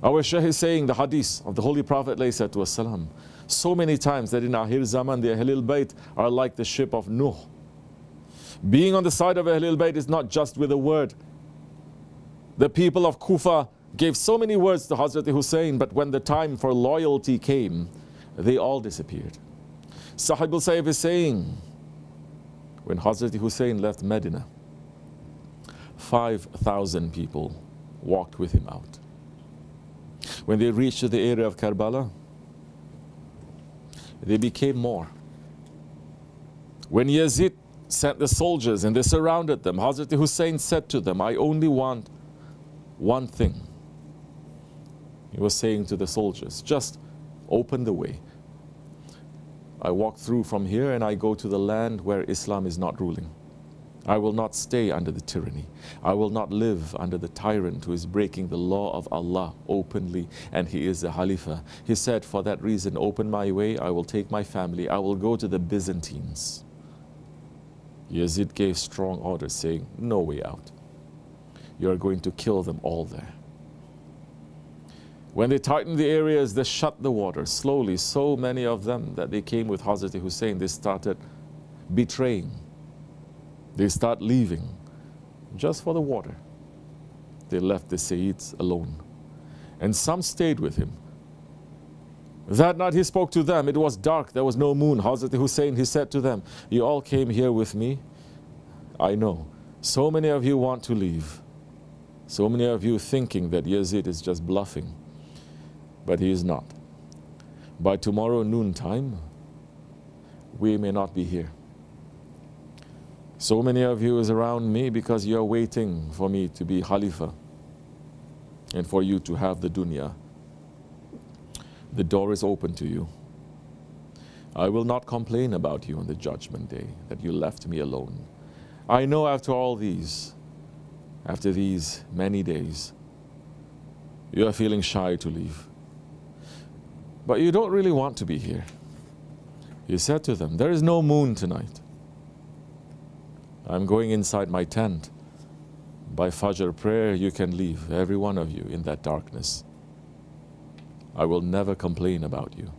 Our Shaykh is saying the hadith of the Holy Prophet ﷺ, so many times that in Akhir Zaman the Ahlul Bayt are like the ship of Nuh. Being on the side of Ahlul Bayt is not just with a word. The people of Kufa gave so many words to Hazrat Hussein, but when the time for loyalty came, they all disappeared. SahibulSaif is saying, when Hazrat Hussein left Medina, 5,000 people walked with him out. When they reached the area of Karbala, they became more. When Yazid sent the soldiers and they surrounded them, Hazrat Hussein said to them, I only want one thing. He was saying to the soldiers, just open the way. I walk through from here and I go to the land where Islam is not ruling. I will not stay under the tyranny. I will not live under the tyrant who is breaking the law of Allah openly, and he is a Khalifa. He said, for that reason, open my way, I will take my family, I will go to the Byzantines. Yazid gave strong orders saying, no way out. You are going to kill them all there. When they tightened the areas, they shut the water slowly. So many of them that they came with Hazrat Hussein, they started betraying. They start leaving just for the water. They left the Sayyids alone. And some stayed with him. That night he spoke to them. It was dark. There was no moon. Hazrat Hussein, he said to them, you all came here with me. I know. So many of you want to leave. So many of you thinking that Yazid is just bluffing. But he is not. By tomorrow noontime, we may not be here. So many of you is around me because you are waiting for me to be Khalifa and for you to have the dunya. The door is open to you. I will not complain about you on the judgment day that you left me alone. I know after these many days, you are feeling shy to leave. But you don't really want to be here. He said to them, there is no moon tonight. I'm going inside my tent. By Fajr prayer, you can leave, every one of you, in that darkness. I will never complain about you.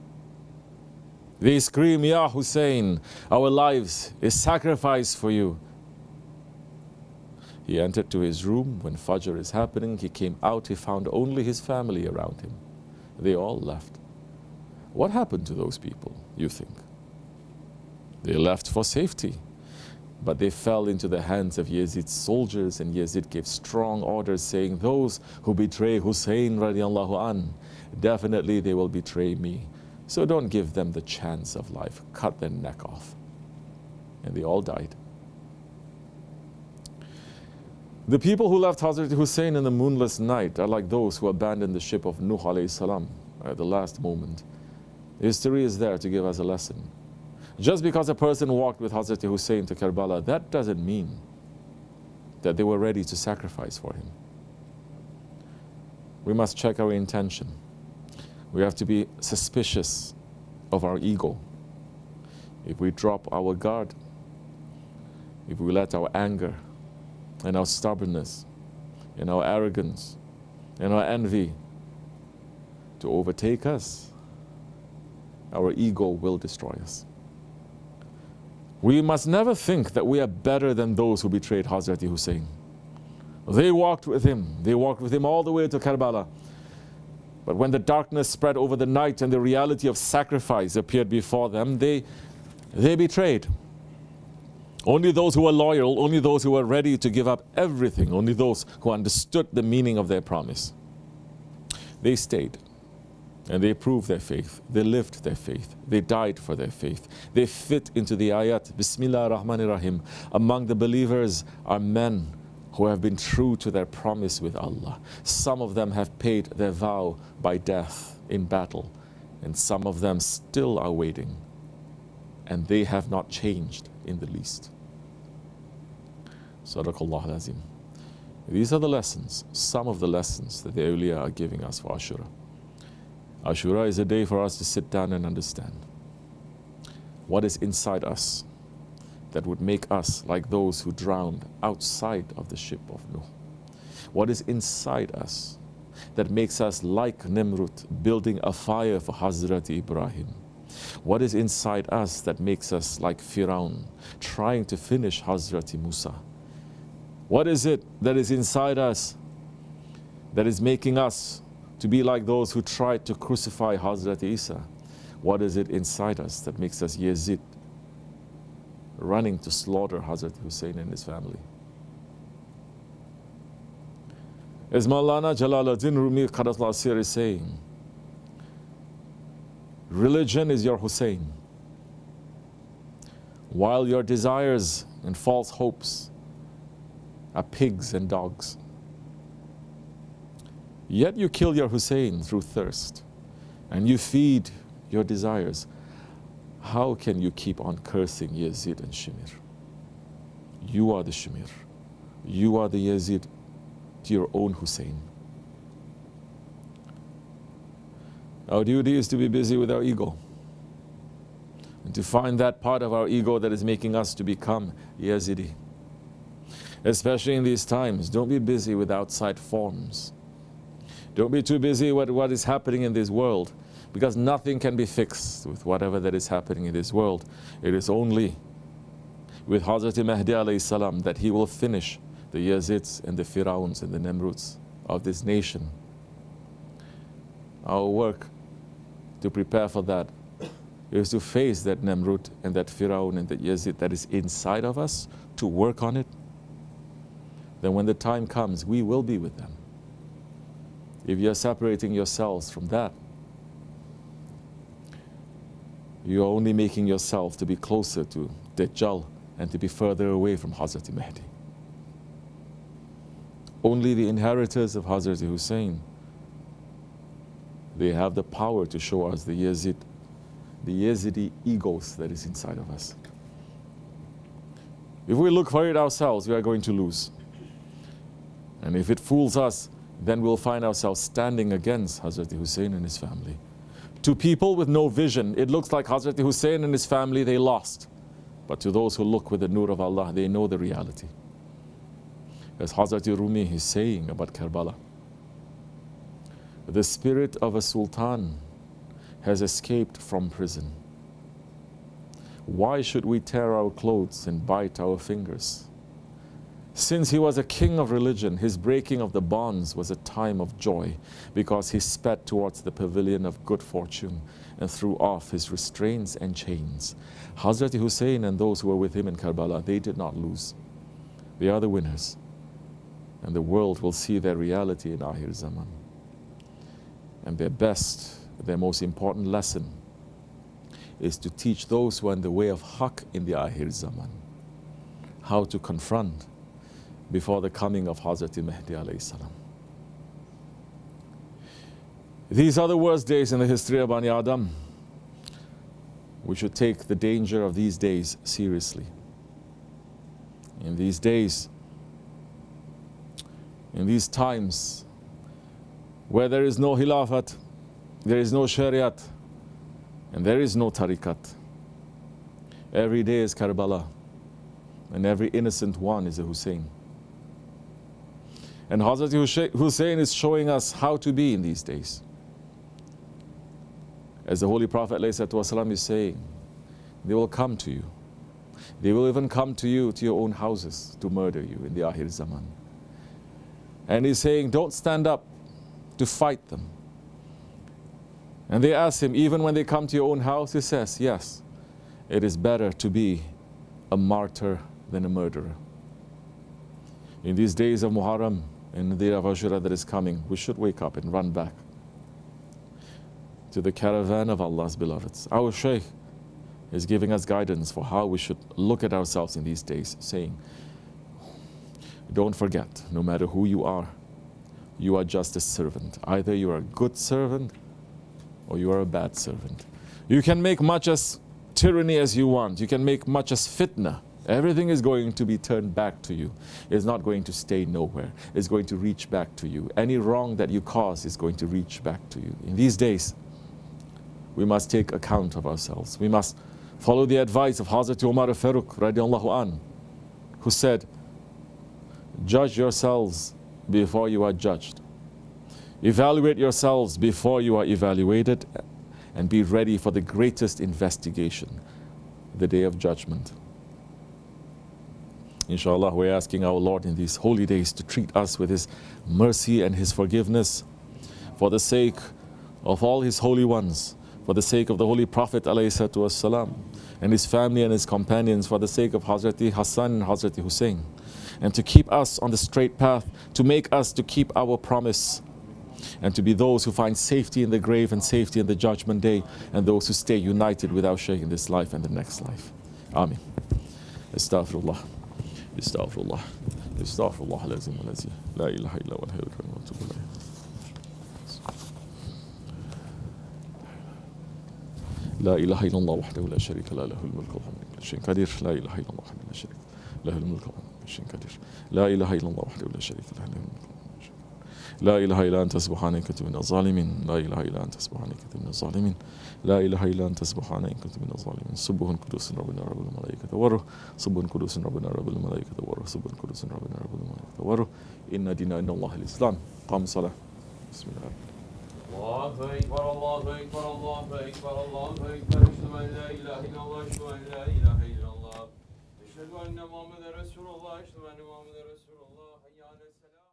They scream, Ya Hussein, our lives is sacrificed for you. He entered to his room. When Fajr is happening, he came out. He found only his family around him. They all left. What happened to those people, you think? They left for safety. But they fell into the hands of Yazid's soldiers, and Yazid gave strong orders saying, those who betray Hussein radiallahu an, definitely they will betray me. So don't give them the chance of life. Cut their neck off. And they all died. The people who left Hazrat Hussein in the moonless night are like those who abandoned the ship of Nuh alayhi salam at the last moment. History is there to give us a lesson. Just because a person walked with Hazrat Hussein to Karbala, that doesn't mean that they were ready to sacrifice for him. We must check our intention. We have to be suspicious of our ego. If we drop our guard, if we let our anger and our stubbornness and our arrogance and our envy to overtake us, our ego will destroy us. We must never think that we are better than those who betrayed Hazrat Hussein. They walked with him. They walked with him all the way to Karbala. But when the darkness spread over the night and the reality of sacrifice appeared before them, they betrayed. Only those who were loyal, only those who were ready to give up everything, only those who understood the meaning of their promise, they stayed. And they proved their faith. They lived their faith. They died for their faith. They fit into the ayat. Bismillah ar-Rahman ar-Rahim. Among the believers are men who have been true to their promise with Allah. Some of them have paid their vow by death in battle. And some of them still are waiting. And they have not changed in the least. Sadaqallah al-Azim. These are the lessons, some of the lessons that the awliya are giving us for Ashura. Ashura is a day for us to sit down and understand what is inside us that would make us like those who drowned outside of the ship of Nuh. What is inside us that makes us like Nimrud, building a fire for Hazrat Ibrahim? What is inside us that makes us like Firaun, trying to finish Hazrat Musa? What is it that is inside us that is making us to be like those who tried to crucify Hazrat Isa? What is it inside us that makes us Yazid, running to slaughter Hazrat Hussein and his family? As Maulana Jalaluddin Rumi Qadasla Asir is saying, religion is your Hussein, while your desires and false hopes are pigs and dogs. Yet you kill your Hussein through thirst, and you feed your desires. How can you keep on cursing Yazid and Shimir? You are the Shimir. You are the Yazid to your own Hussein. Our duty is to be busy with our ego and to find that part of our ego that is making us to become Yazidi. Especially in these times, don't be busy with outside forms. Don't be too busy with what is happening in this world, because nothing can be fixed with whatever that is happening in this world. It is only with Hazrat Mahdi alayhi salam that he will finish the Yazids and the Firauns and the Nimruds of this nation. Our work to prepare for that is to face that Nimrud and that Firaun and that Yazid that is inside of us, to work on it. Then when the time comes, we will be with them. If you're separating yourselves from that, you're only making yourself to be closer to Dajjal and to be further away from Hazrat Mahdi. Only the inheritors of Hazrat Hussein, they have the power to show us the Yazidi egos that is inside of us. If we look for it ourselves, we are going to lose. And if it fools us, then we'll find ourselves standing against Hazrat Hussein and his family. To people with no vision, it looks like Hazrat Hussein and his family, they lost. But to those who look with the nur of Allah, they know the reality. As Hazrat Rumi is saying about Karbala, the spirit of a sultan has escaped from prison. Why should we tear our clothes and bite our fingers? Since he was a king of religion, his breaking of the bonds was a time of joy, because he sped towards the pavilion of good fortune and threw off his restraints and chains. Hazrat Hussein and those who were with him in Karbala, they did not lose. They are the winners. And the world will see their reality in Akhir Zaman. And their most important lesson is to teach those who are in the way of Haqq in the Akhir Zaman how to confront before the coming of Hazrat Mahdi alayhi salam. These are the worst days in the history of Bani Adam. We should take the danger of these days seriously. In these days, in these times where there is no Khilafat, there is no Shariat, and there is no Tariqat. Every day is Karbala, and every innocent one is a Hussein. And Hazrat Hussein is showing us how to be in these days. As the Holy Prophet ﷺ is saying, they will come to you. They will even come to you, to your own houses, to murder you in the Akhir Zaman. And he's saying, don't stand up to fight them. And they ask him, even when they come to your own house, he says, yes, it is better to be a martyr than a murderer. In these days of Muharram, in the day of Ashura that is coming, we should wake up and run back to the caravan of Allah's beloveds. Our Shaykh is giving us guidance for how we should look at ourselves in these days, saying, don't forget, no matter who you are just a servant. Either you are a good servant or you are a bad servant. You can make much as tyranny as you want. You can make much as fitna Everything is going to be turned back to you. It's not going to stay nowhere. It's going to reach back to you. Any wrong that you cause is going to reach back to you. In these days, we must take account of ourselves. We must follow the advice of Hazrat Umar Farooq radiallahu an, who said, judge yourselves before you are judged. Evaluate yourselves before you are evaluated, and be ready for the greatest investigation, the day of judgment. Inshallah, we're asking our Lord in these holy days to treat us with His mercy and His forgiveness for the sake of all His holy ones, for the sake of the Holy Prophet ﷺ, and his family and his companions, for the sake of Hazrati Hassan and Hazrati Hussein, and to keep us on the straight path, to make us to keep our promise, and to be those who find safety in the grave and safety in the judgment day, and those who stay united with our Shaykh in this life and the next life. Ameen. Astaghfirullah. Astaghfirullah. Astaghfirullah lazim alazi. La ilaha illa wa al-hayyul qayyum wa atubu ilayh. لا إله إلا الله وحده لا شريك له له الملك والحمد لله كل شيء قدير لا إله إلا الله وحده لا شريك له الملك والحمد لله كل شيء قدير لا إله إلا الله وحده لا شريك له له الملك لا إله إلا أنت سبحانك كنت من الظالمين لا إله إلا أنت سبحانك كنت من الظالمين لا إله إلا أنت سبحانك كنت من الظالمين سبح قدوس ربنا رب الملائكة والروح سبح قدوس ربنا رب الملائكة والروح سبح قدوس ربنا رب الملائكة والروح إن دين إن الله الإسلام قام صلاة بسم الله الله أكبر الله أكبر الله أكبر الله أكبر أشهد أن لا إله إلا الله أشهد أن لا إله إلا الله أشهد أن محمدا رسول الله أشهد أن محمدا رسول الله حي على السلام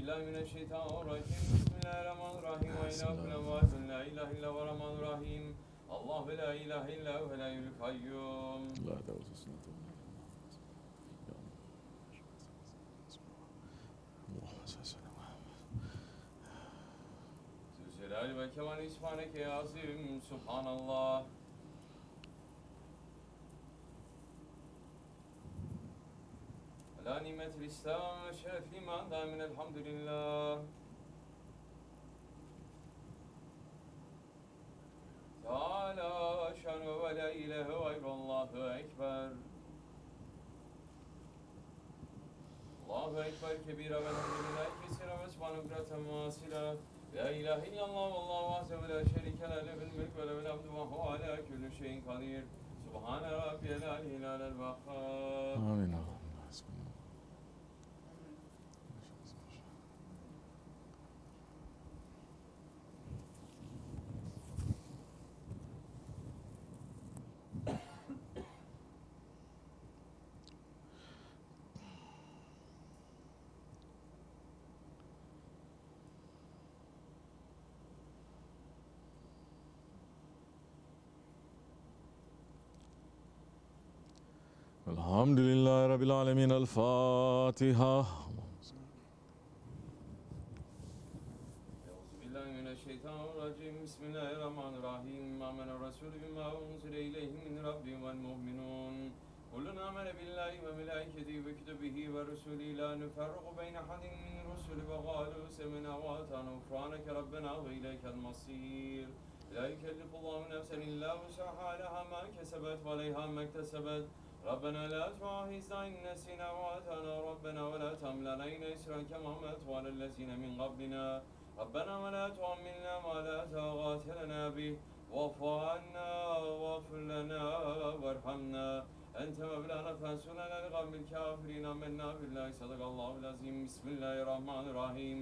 Euzubillahimineşşeytanirracim. Bismillahirrahmanirrahim. Ve ilahuna vahidun la ilahe illa ve rahmanirrahim. Allahu la ilahe illa huvel hayyul kayyum. La davası sünnet. Zülcelal ve kemal ismaneke ya azim. Subhanallah. La nimetil İslam ve şerefli iman damin elhamdülillah. Teala şanu ve la ilahe gayrullahu ekber. Allahu ekber kebira ve elhamdülillahi kesira ve subhanallahi masila. La ilahe illallah ve allahu vahdehu ve la şerike lehu lehul mulku ve lehul hamdu ve huve ala kulli şeyin kadir. Subhane rabbiyel aliyyil alel vehhab. Amin. Elhamdülillahi Rabbil alemin. El Fatiha. Euzubillahimineşşeytanirracim. Bismillahirrahmanirrahim. Amener Resulü bima unzile ileyhi min Rabbi vel mu'minun. Kullun amene billahi ve melaiketihi ve kütübihi ve rusulihi la nuferriqu beyne hadin min rusuli ve galu semina ve atana ufraneke Rabbena ve ileykel masir. La yükellifullahu nefsen illa vus'aha leha ma kesebet ve aleyha mektesebet. ربنا لا تؤاخذنا إن نسينا وأخطأنا ربنا ولا تحمل علينا إصرا كما حملته على الذين من قبلنا ربنا ولا تحملنا ما لا طاقة لنا به واعف عنا واغفر لنا وارحمنا أنت مولانا فانصرنا على القوم الكافرين آمنا بالله صدق الله العظيم بسم الله الرحمن الرحيم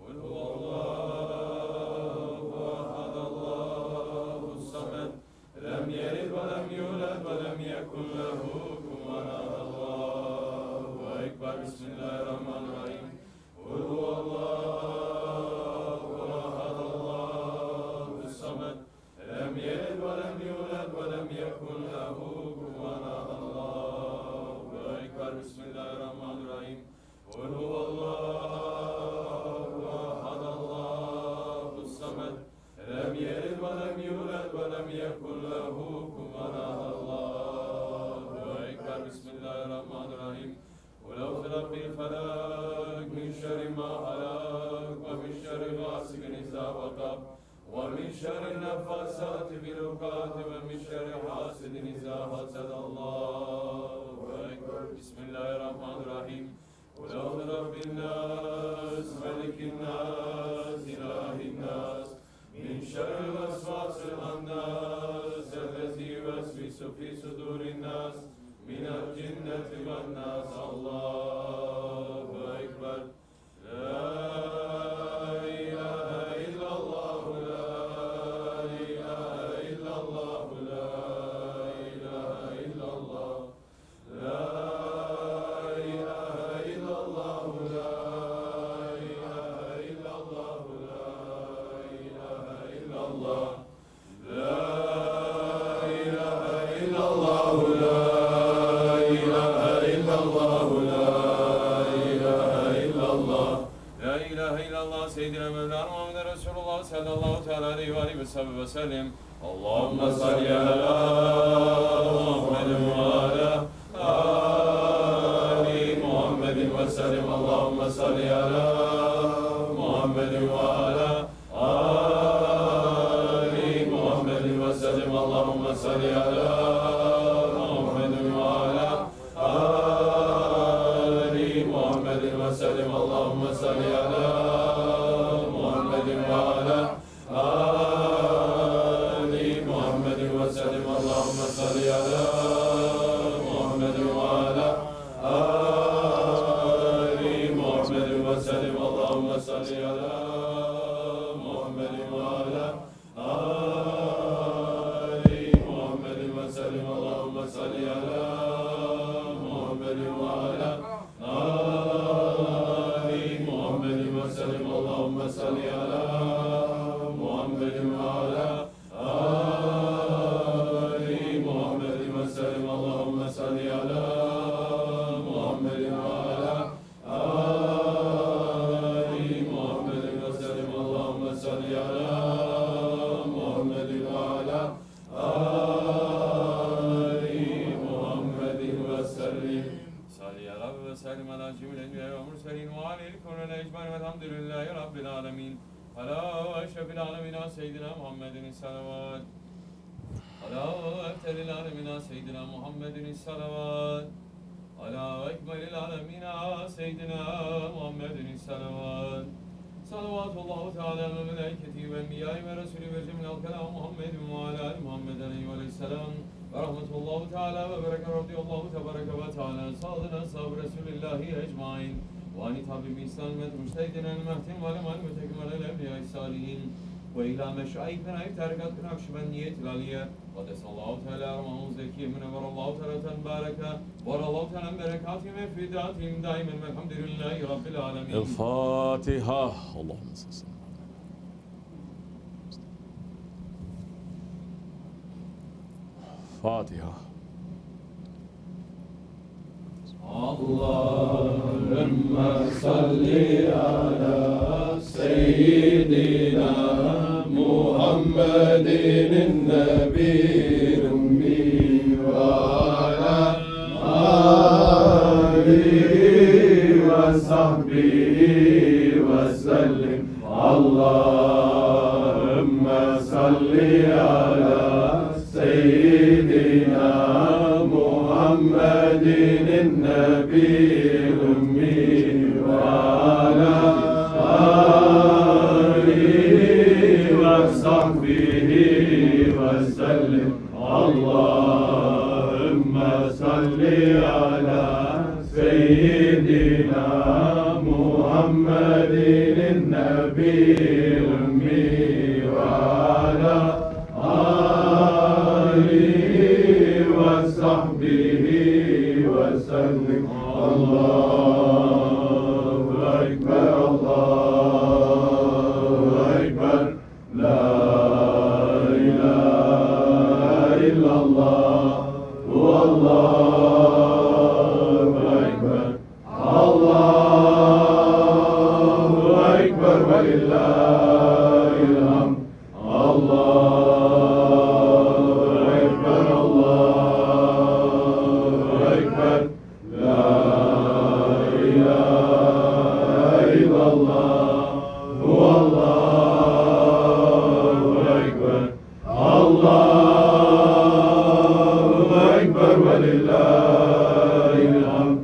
قل هو الله أحد الله الصمد لم يلد ولم يولد ولم يكن له كفوا أحد الله أكبر بسم الله الرحمن الرحيم قل هو الله أحد الله الصمد لم يلد ولم يولد ولم يكن له كفوا أحد الله أكبر بسم الله الرحمن الرحيم قل هو الله أحد الله الصمد لم يلد ولم يولد ولم يكن له كفوا أحد الله أكبر بسم الله الرحمن الرحيم قل أعوذ برب الفلق من شر ما خلق ومن شر غاسق إذا وقب ومن شر النفاثات في العقد ومن شر حاسد إذا حسد الله أكبر بسم الله الرحمن الرحيم قل أعوذ برب الناس ملك الناس إله الناس من شر الوسواس الخناس الذي يوسوس في صدور الناس من الجنة والناس الله أكبر لا إله إلا الله لا إله إلا الله لا إله إلا الله لا إله إلا الله لا إله إلا الله لا إله إلا الله لا إله إلا الله لا إله إلا الله لا إله إلا الله لا إله إلا الله سيدنا مولانا محمد رسول الله صلى الله تعالى عليه وآله وسلم اللهم صل على محمد وعلى آل محمد وسلم اللهم صل على محمد وعلى آل محمد وسلم اللهم صل على محمد وعلى آل محمد وسلم اللهم صل على محمد وعلى آل محمد وسلم اللهم صل على محمد وعلى آل محمد وسلم اللهم صل على محمد وعلى آل محمد وسلم اللهم صل على محمد وعلى آل محمد velhamdülillahi rabbil alemin. Ala eşrefil alemina seyyidina Muhammedin salavat. Ala eftelil alemina seyyidina Muhammedin salavat. Ala ekmelil alemina seyyidina Muhammedin salavat. Salavatullahu teala ve melaiketi ve enbiyai ve resulü ve cemil kelam Muhammedin ve ala ali Muhammed aleyhisselam. Ve rahmetullahu teala ve bereket radiyallahu tebareke ve teala sağlığına sahab Resulillahi ecmain. Ve ani tabi İslam ve müştehidin el mehtim ve lemal mütekmel el evliya-i salihin. Ve ilâ meşâikina tarikat Naksibendiyet ilaliye. Ve desallahu teala rahmanun zeki münevverallahu teala tenbareke. Ve allahu teala berekatihim ve fidatihim daimen velhamdülillahi rabbil alemin. El Fatiha. Allahümme sallallahu. Fatiha. Allahümme salli ala seyyidina Muhammedin nebiyyil ummi ve ala alihi ve sahbihi ve sellim. Allahümme salli ala seyyidina Muhammedin nebiyyil ummi ve ala alihi ve sahbihi ve sellim. Allahümme salli ala seyyidina Muhammedin nebiyyil ummi ve ala alihi ve sahbihi ve sellim. Allahu Ekber, Allahu Ekber. La ilahe illallah. Allahu Ekber. Allahu Ekber ve lillahil hamd. Allahu Ekber, Allahu Ekber. La ilahe illallah. Allahu Ekber. Allahu Ekber ve lillahil hamd.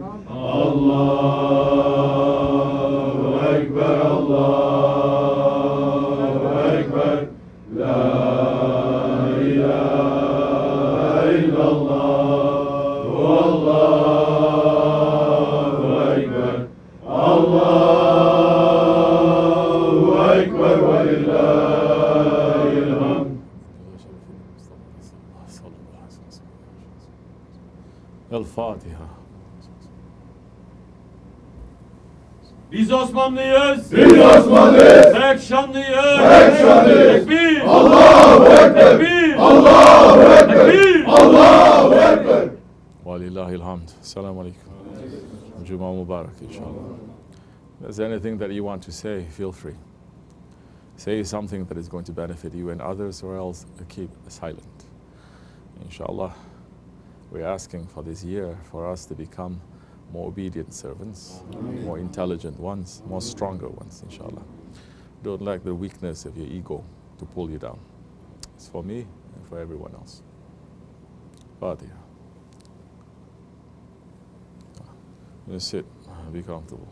Allahu Ekber, Allahu Ekber. La ilahe illallah. Allahu Ekber. Allahu Ekber ve lillahil hamd. El Fatiha. Biz Osmanlıyız. Biz Osmanlıyız. Pek şanlıyız. Pek şanlıyız. Tekbir. Allahu Ekber. Tekbir. Allahu Ekber. Tekbir. Allahu Ekber. Walillahil hamd. Assalamu alaikum. Juma Mubarak, inshallah. If there's anything that you want to say, feel free. Say something that is going to benefit you and others, or else keep silent. Inshallah, we're asking for this year for us to become more obedient servants, more intelligent ones, more stronger ones, inshallah. Don't let the weakness of your ego to pull you down. It's for me and for everyone else. Fatiha. Just sit, be comfortable.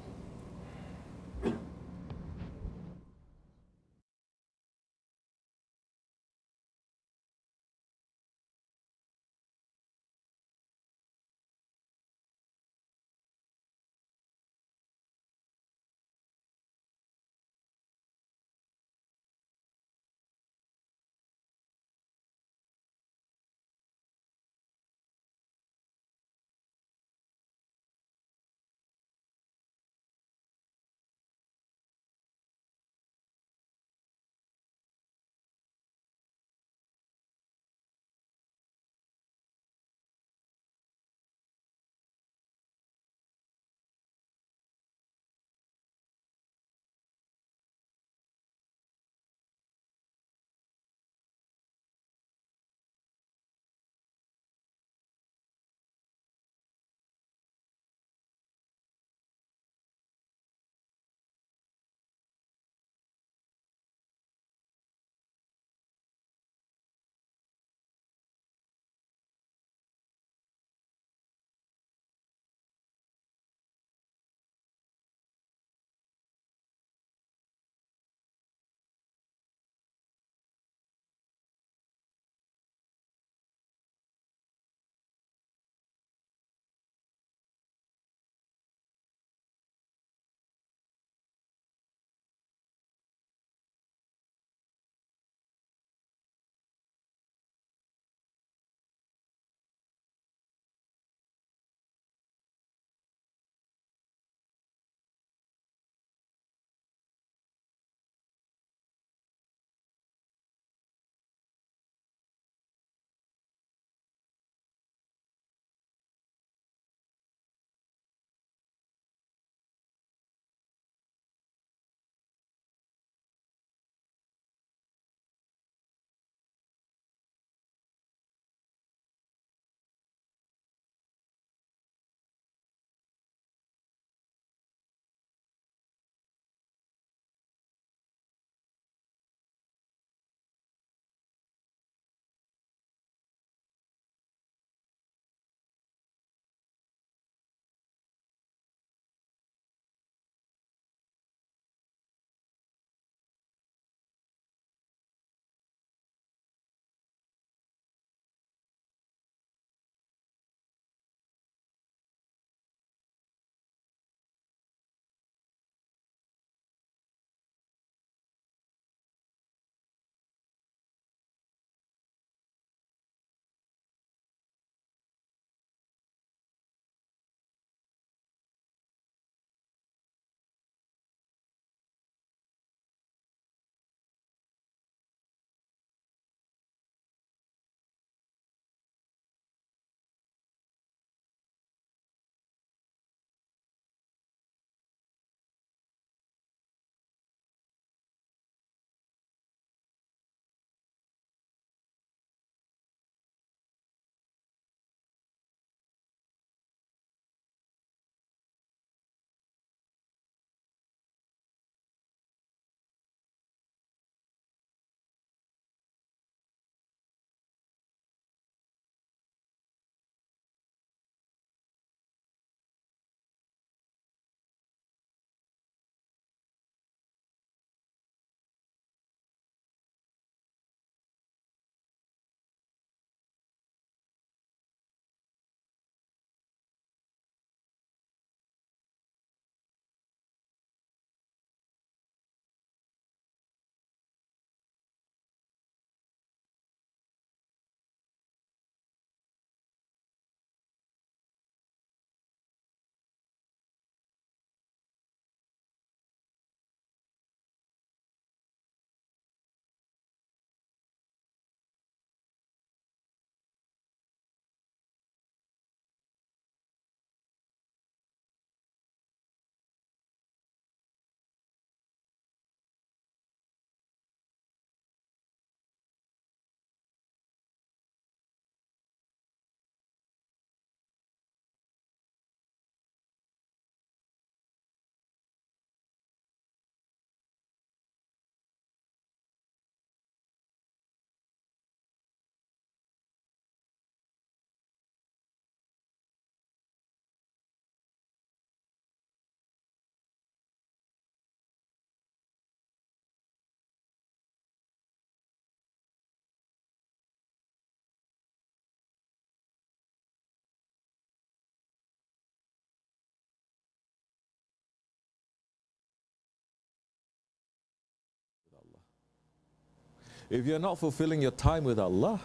If you're not fulfilling your time with Allah,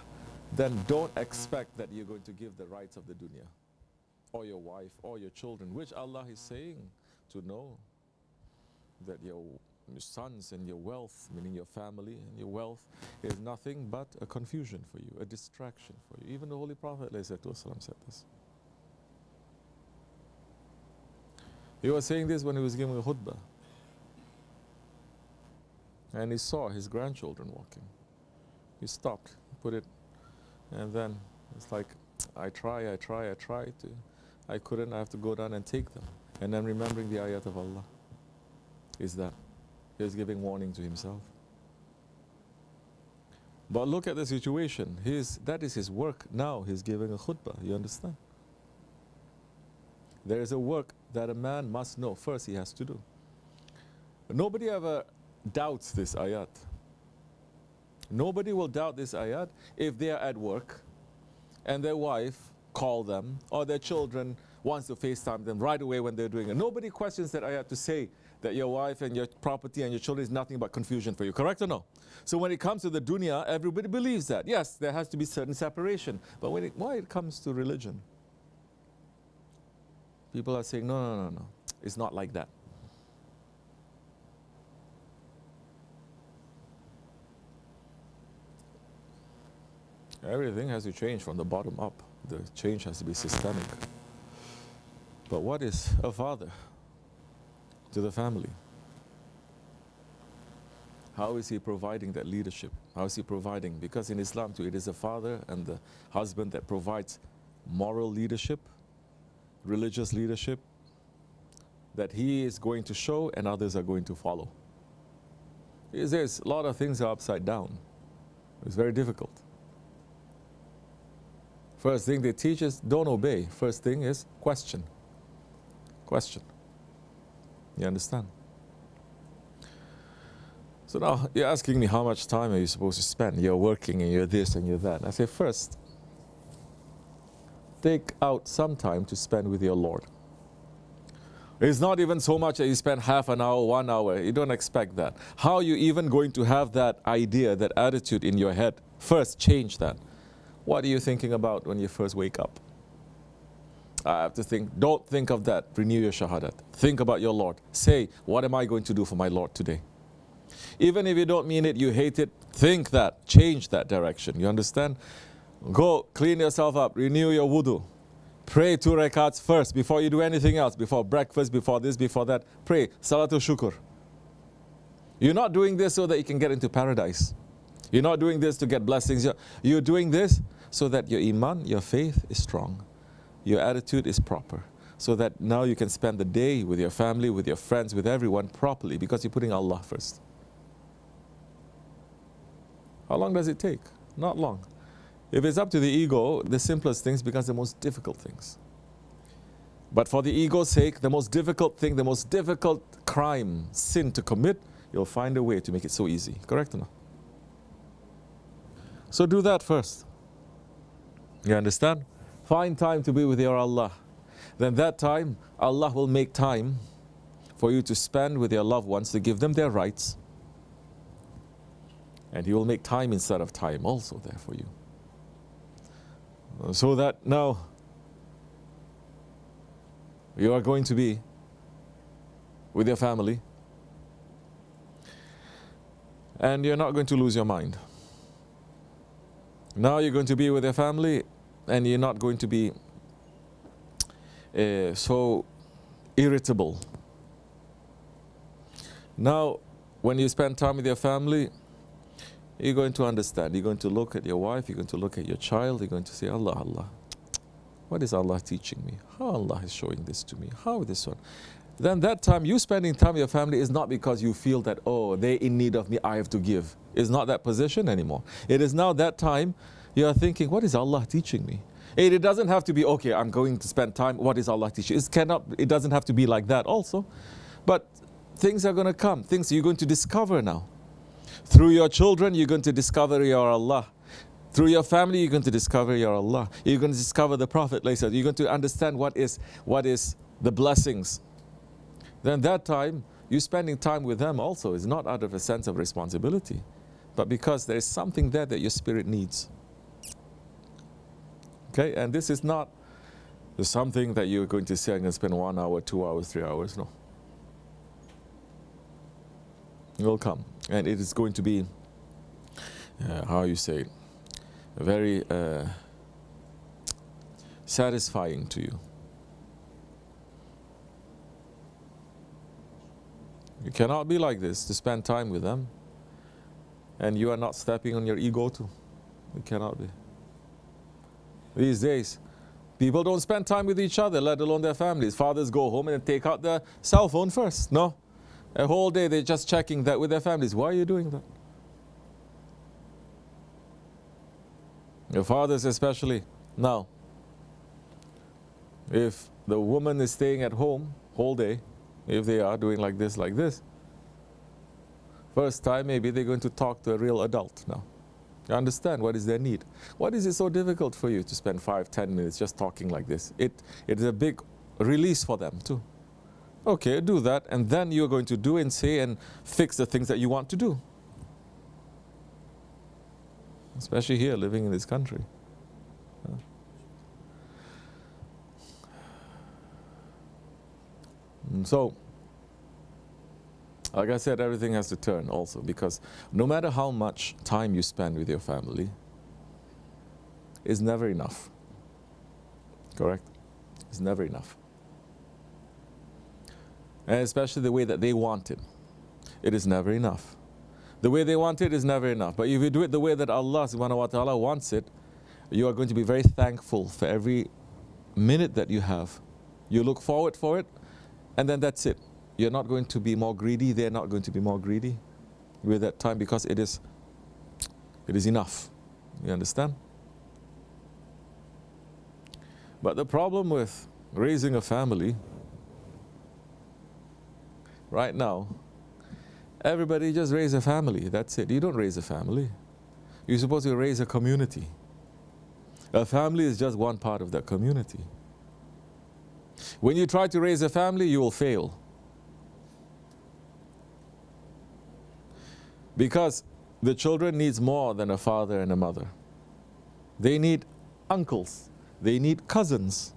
then don't expect that you're going to give the rights of the dunya, or your wife, or your children, which Allah is saying to know that your sons and your wealth, meaning your family and your wealth, is nothing but a confusion for you, a distraction for you. Even the Holy Prophet ﷺ said this. He was saying this when he was giving a khutbah. And he saw his grandchildren walking. He stopped, put it, and then it's like, I try to, I couldn't, I have to go down and take them. And then remembering the ayat of Allah is that he was giving warning to himself. But look at the situation. That is his work now. He's giving a khutbah. You understand? There is a work that a man must know. First, he has to do. Nobody ever doubts this ayat. Nobody will doubt this ayat if they are at work and their wife call them, or their children wants to FaceTime them right away when they're doing it. Nobody questions that ayat to say that your wife and your property and your children is nothing but confusion for you. Correct or no? So when it comes to the dunya, everybody believes that. Yes, there has to be certain separation. But when it comes to religion, people are saying, no. It's not like that. Everything has to change from the bottom up. The change has to be systemic. But what is a father to the family? How is he providing that leadership? How is he providing? Because in Islam too, it is the father and the husband that provides moral leadership, religious leadership, that he is going to show and others are going to follow. There's a lot of things are upside down. It's very difficult. First thing they teach is don't obey. First thing is question. Question. You understand? So now you're asking me how much time are you supposed to spend? You're working and you're this and you're that. I say first, take out some time to spend with your Lord. It's not even so much that you spend half an hour, 1 hour. You don't expect that. How are you even going to have that idea, that attitude in your head? First, change that. What are you thinking about when you first wake up? I have to think. Don't think of that. Renew your shahadat. Think about your Lord. Say, what am I going to do for my Lord today? Even if you don't mean it, you hate it, think that. Change that direction. You understand? Go, clean yourself up. Renew your wudu. Pray 2 rakats first before you do anything else. Before breakfast, before this, before that. Pray. Salatul shukr. You're not doing this so that you can get into paradise. You're not doing this to get blessings. You're doing this so that your iman, your faith is strong. Your attitude is proper. So that now you can spend the day with your family, with your friends, with everyone properly, because you're putting Allah first. How long does it take? Not long. If it's up to the ego, the simplest things become the most difficult things. But for the ego's sake, the most difficult thing, the most difficult crime, sin to commit, you'll find a way to make it so easy. Correct or not? So do that first. You understand? Find time to be with your Allah. Then that time, Allah will make time for you to spend with your loved ones, to give them their rights. And He will make time instead of time also there for you. So that now you are going to be with your family and you're not going to lose your mind. Now you're going to be with your family and you're not going to be so irritable. Now, when you spend time with your family, you're going to understand. You're going to look at your wife, you're going to look at your child, you're going to say, Allah, Allah. What is Allah teaching me? How Allah is showing this to me? How this one? Then that time, you spending time with your family is not because you feel that, oh, they're in need of me, I have to give. It's not that position anymore. It is now that time you are thinking, what is Allah teaching me? It doesn't have to be, okay, I'm going to spend time, what is Allah teaching? It doesn't have to be like that also. But things are going to come, things you're going to discover now. Through your children, you're going to discover your Allah. Through your family, you're going to discover your Allah. You're going to discover the Prophet later. You're going to understand what is the blessings. Then that time, you spending time with them also is not out of a sense of responsibility, but because there is something there that your spirit needs. Okay, and this is not something that you're going to say, I'm going to spend 1 hour, 2 hours, 3 hours. No. It will come. And it is going to be, how you say it, very satisfying to you. You cannot be like this to spend time with them. And you are not stepping on your ego too. You cannot be. These days, people don't spend time with each other, let alone their families. Fathers go home and take out their cell phone first. No. A whole day they're just checking that with their families. Why are you doing that? Your fathers especially. Now, if the woman is staying at home whole day, if they are doing like this, first time maybe they're going to talk to a real adult now. You understand what is their need. What is it so difficult for you to spend 5-10 minutes just talking like this? It is a big release for them too. Okay, do that, and then you're going to do and say and fix the things that you want to do. Especially here, living in this country. So, like I said, everything has to turn also, because no matter how much time you spend with your family, it's never enough. Correct? It's never enough. And especially the way that they want it. It is never enough. The way they want it is never enough. But if you do it the way that Allah subhanahu wa ta'ala wants it, you are going to be very thankful for every minute that you have. You look forward for it, and then that's it. You're not going to be more greedy. They're not going to be more greedy with that time, because it is enough. You understand? But the problem with raising a family right now, everybody just raise a family. That's it. You don't raise a family. You're supposed to raise a community. A family is just one part of that community. When you try to raise a family, you will fail. Because the children needs more than a father and a mother. They need uncles. They need cousins.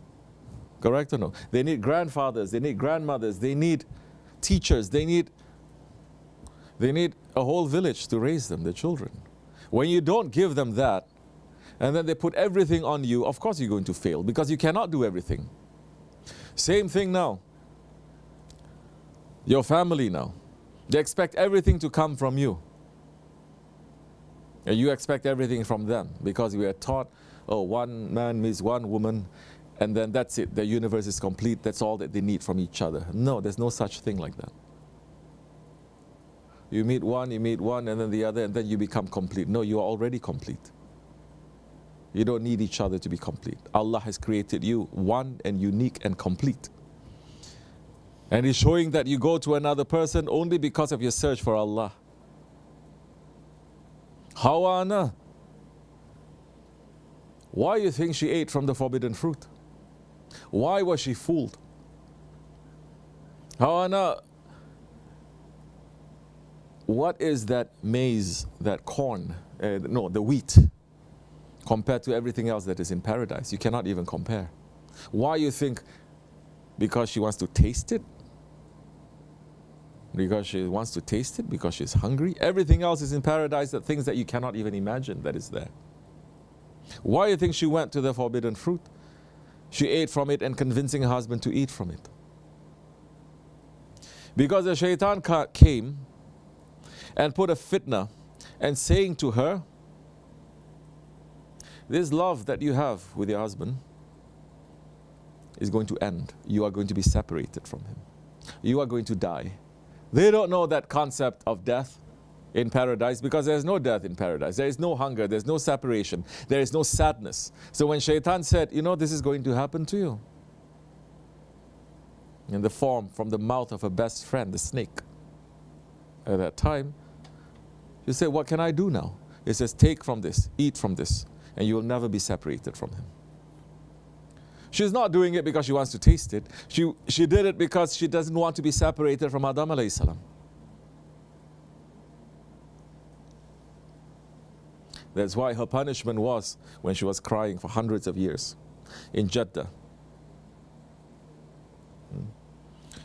Correct or no? They need grandfathers. They need grandmothers. They need teachers. They need a whole village to raise them, the children. When you don't give them that, and then they put everything on you, of course you're going to fail, because you cannot do everything. Same thing now. Your family now. They expect everything to come from you. And you expect everything from them, because we are taught, oh, one man meets one woman, and then that's it. The universe is complete. That's all that they need from each other. No, there's no such thing like that. You meet one, and then the other, and then you become complete. No, you are already complete. You don't need each other to be complete. Allah has created you one and unique and complete. And He's showing that you go to another person only because of your search for Allah. Hawana, why do you think she ate from the forbidden fruit? Why was she fooled? Hawana, what is that maize, that corn, the wheat, compared to everything else that is in paradise? You cannot even compare. Why you think? Because she wants to taste it? Because she wants to taste it? Because she's hungry? Everything else is in paradise, the things that you cannot even imagine that is there. Why do you think she went to the forbidden fruit? She ate from it and convincing her husband to eat from it. Because the shaitan came and put a fitna and saying to her, this love that you have with your husband is going to end. You are going to be separated from him. You are going to die. They don't know that concept of death in paradise, because there is no death in paradise. There is no hunger. There is no separation. There is no sadness. So when shaitan said, you know, this is going to happen to you, in the form from the mouth of her best friend, the snake, at that time, she said, what can I do now? He says, take from this, eat from this, and you will never be separated from him. She's not doing it because she wants to taste it. She did it because she doesn't want to be separated from Adam alayhi salam. That's why her punishment was when she was crying for hundreds of years in Jeddah.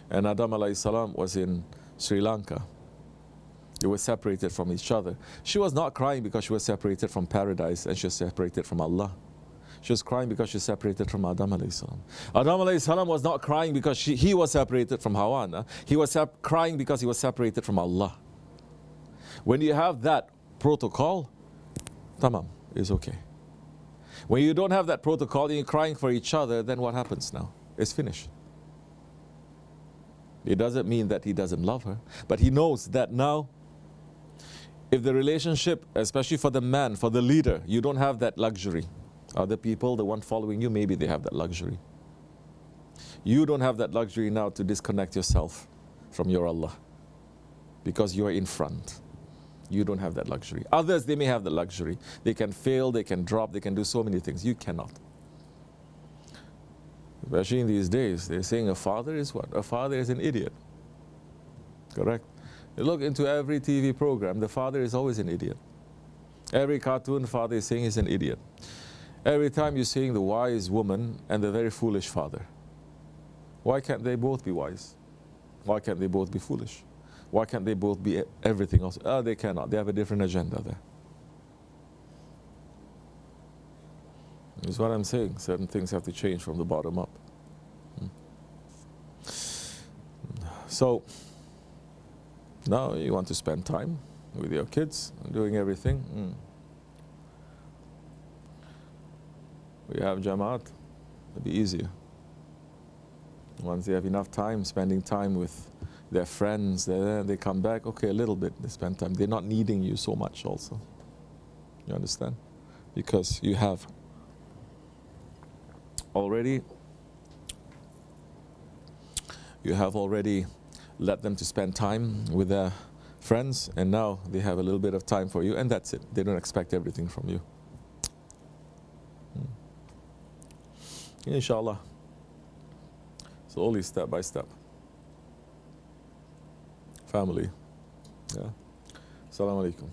And Adam alayhi salam was in Sri Lanka. They were separated from each other. She was not crying because she was separated from paradise and she was separated from Allah. She was crying because she was separated from Adam alayhi salam. Adam alayhi salam was not crying because he was separated from Hawa. He was crying because he was separated from Allah. When you have that protocol, tamam, it's okay. When you don't have that protocol and you're crying for each other, then what happens now? It's finished. It doesn't mean that he doesn't love her, but he knows that now, if the relationship, especially for the man, for the leader, you don't have that luxury. Other people, the one following you, maybe they have that luxury. You don't have that luxury now to disconnect yourself from your Allah because you are in front. You don't have that luxury. Others, they may have the luxury. They can fail, they can drop, they can do so many things. You cannot. Especially in these days, they're saying a father is what? A father is an idiot. Correct? You look into every TV program, the father is always an idiot. Every cartoon, father is saying he's an idiot. Every time you're seeing the wise woman and the very foolish father. Why can't they both be wise? Why can't they both be foolish? Why can't they both be everything else? They cannot. They have a different agenda there. That's what I'm saying. Certain things have to change from the bottom up. So, now you want to spend time with your kids, doing everything. We have Jamaat, it'll be easier. Once they have enough time, spending time with their friends, they come back, okay, a little bit, they spend time. They're not needing you so much also. You understand? Because you have already let them to spend time with their friends, and now they have a little bit of time for you, and that's it. They don't expect everything from you. Inshallah. Slowly, step by step. Family. Yeah. Assalamu alaikum.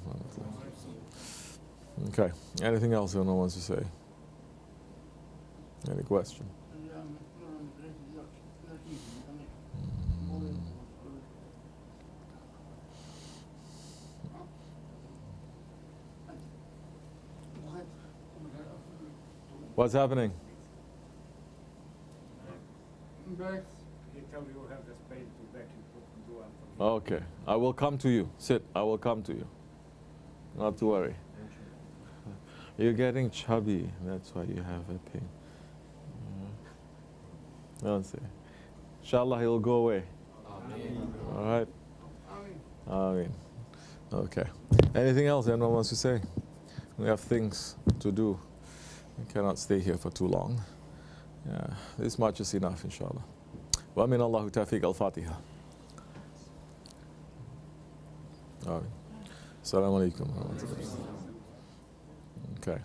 Okay. Anything else anyone wants to say? Any question? What's happening? Okay, I will come to you. Sit, I will come to you. Not to worry. You're getting chubby, that's why you have a pain. Don't say. Inshallah, he'll go away. Amen. All right? Amen. Okay. Anything else anyone wants to say? We have things to do. We cannot stay here for too long. Yeah, this much is enough, inshallah. Wa min Allahu tawfiq al-Fatiha. Assalamu alaikum. Okay.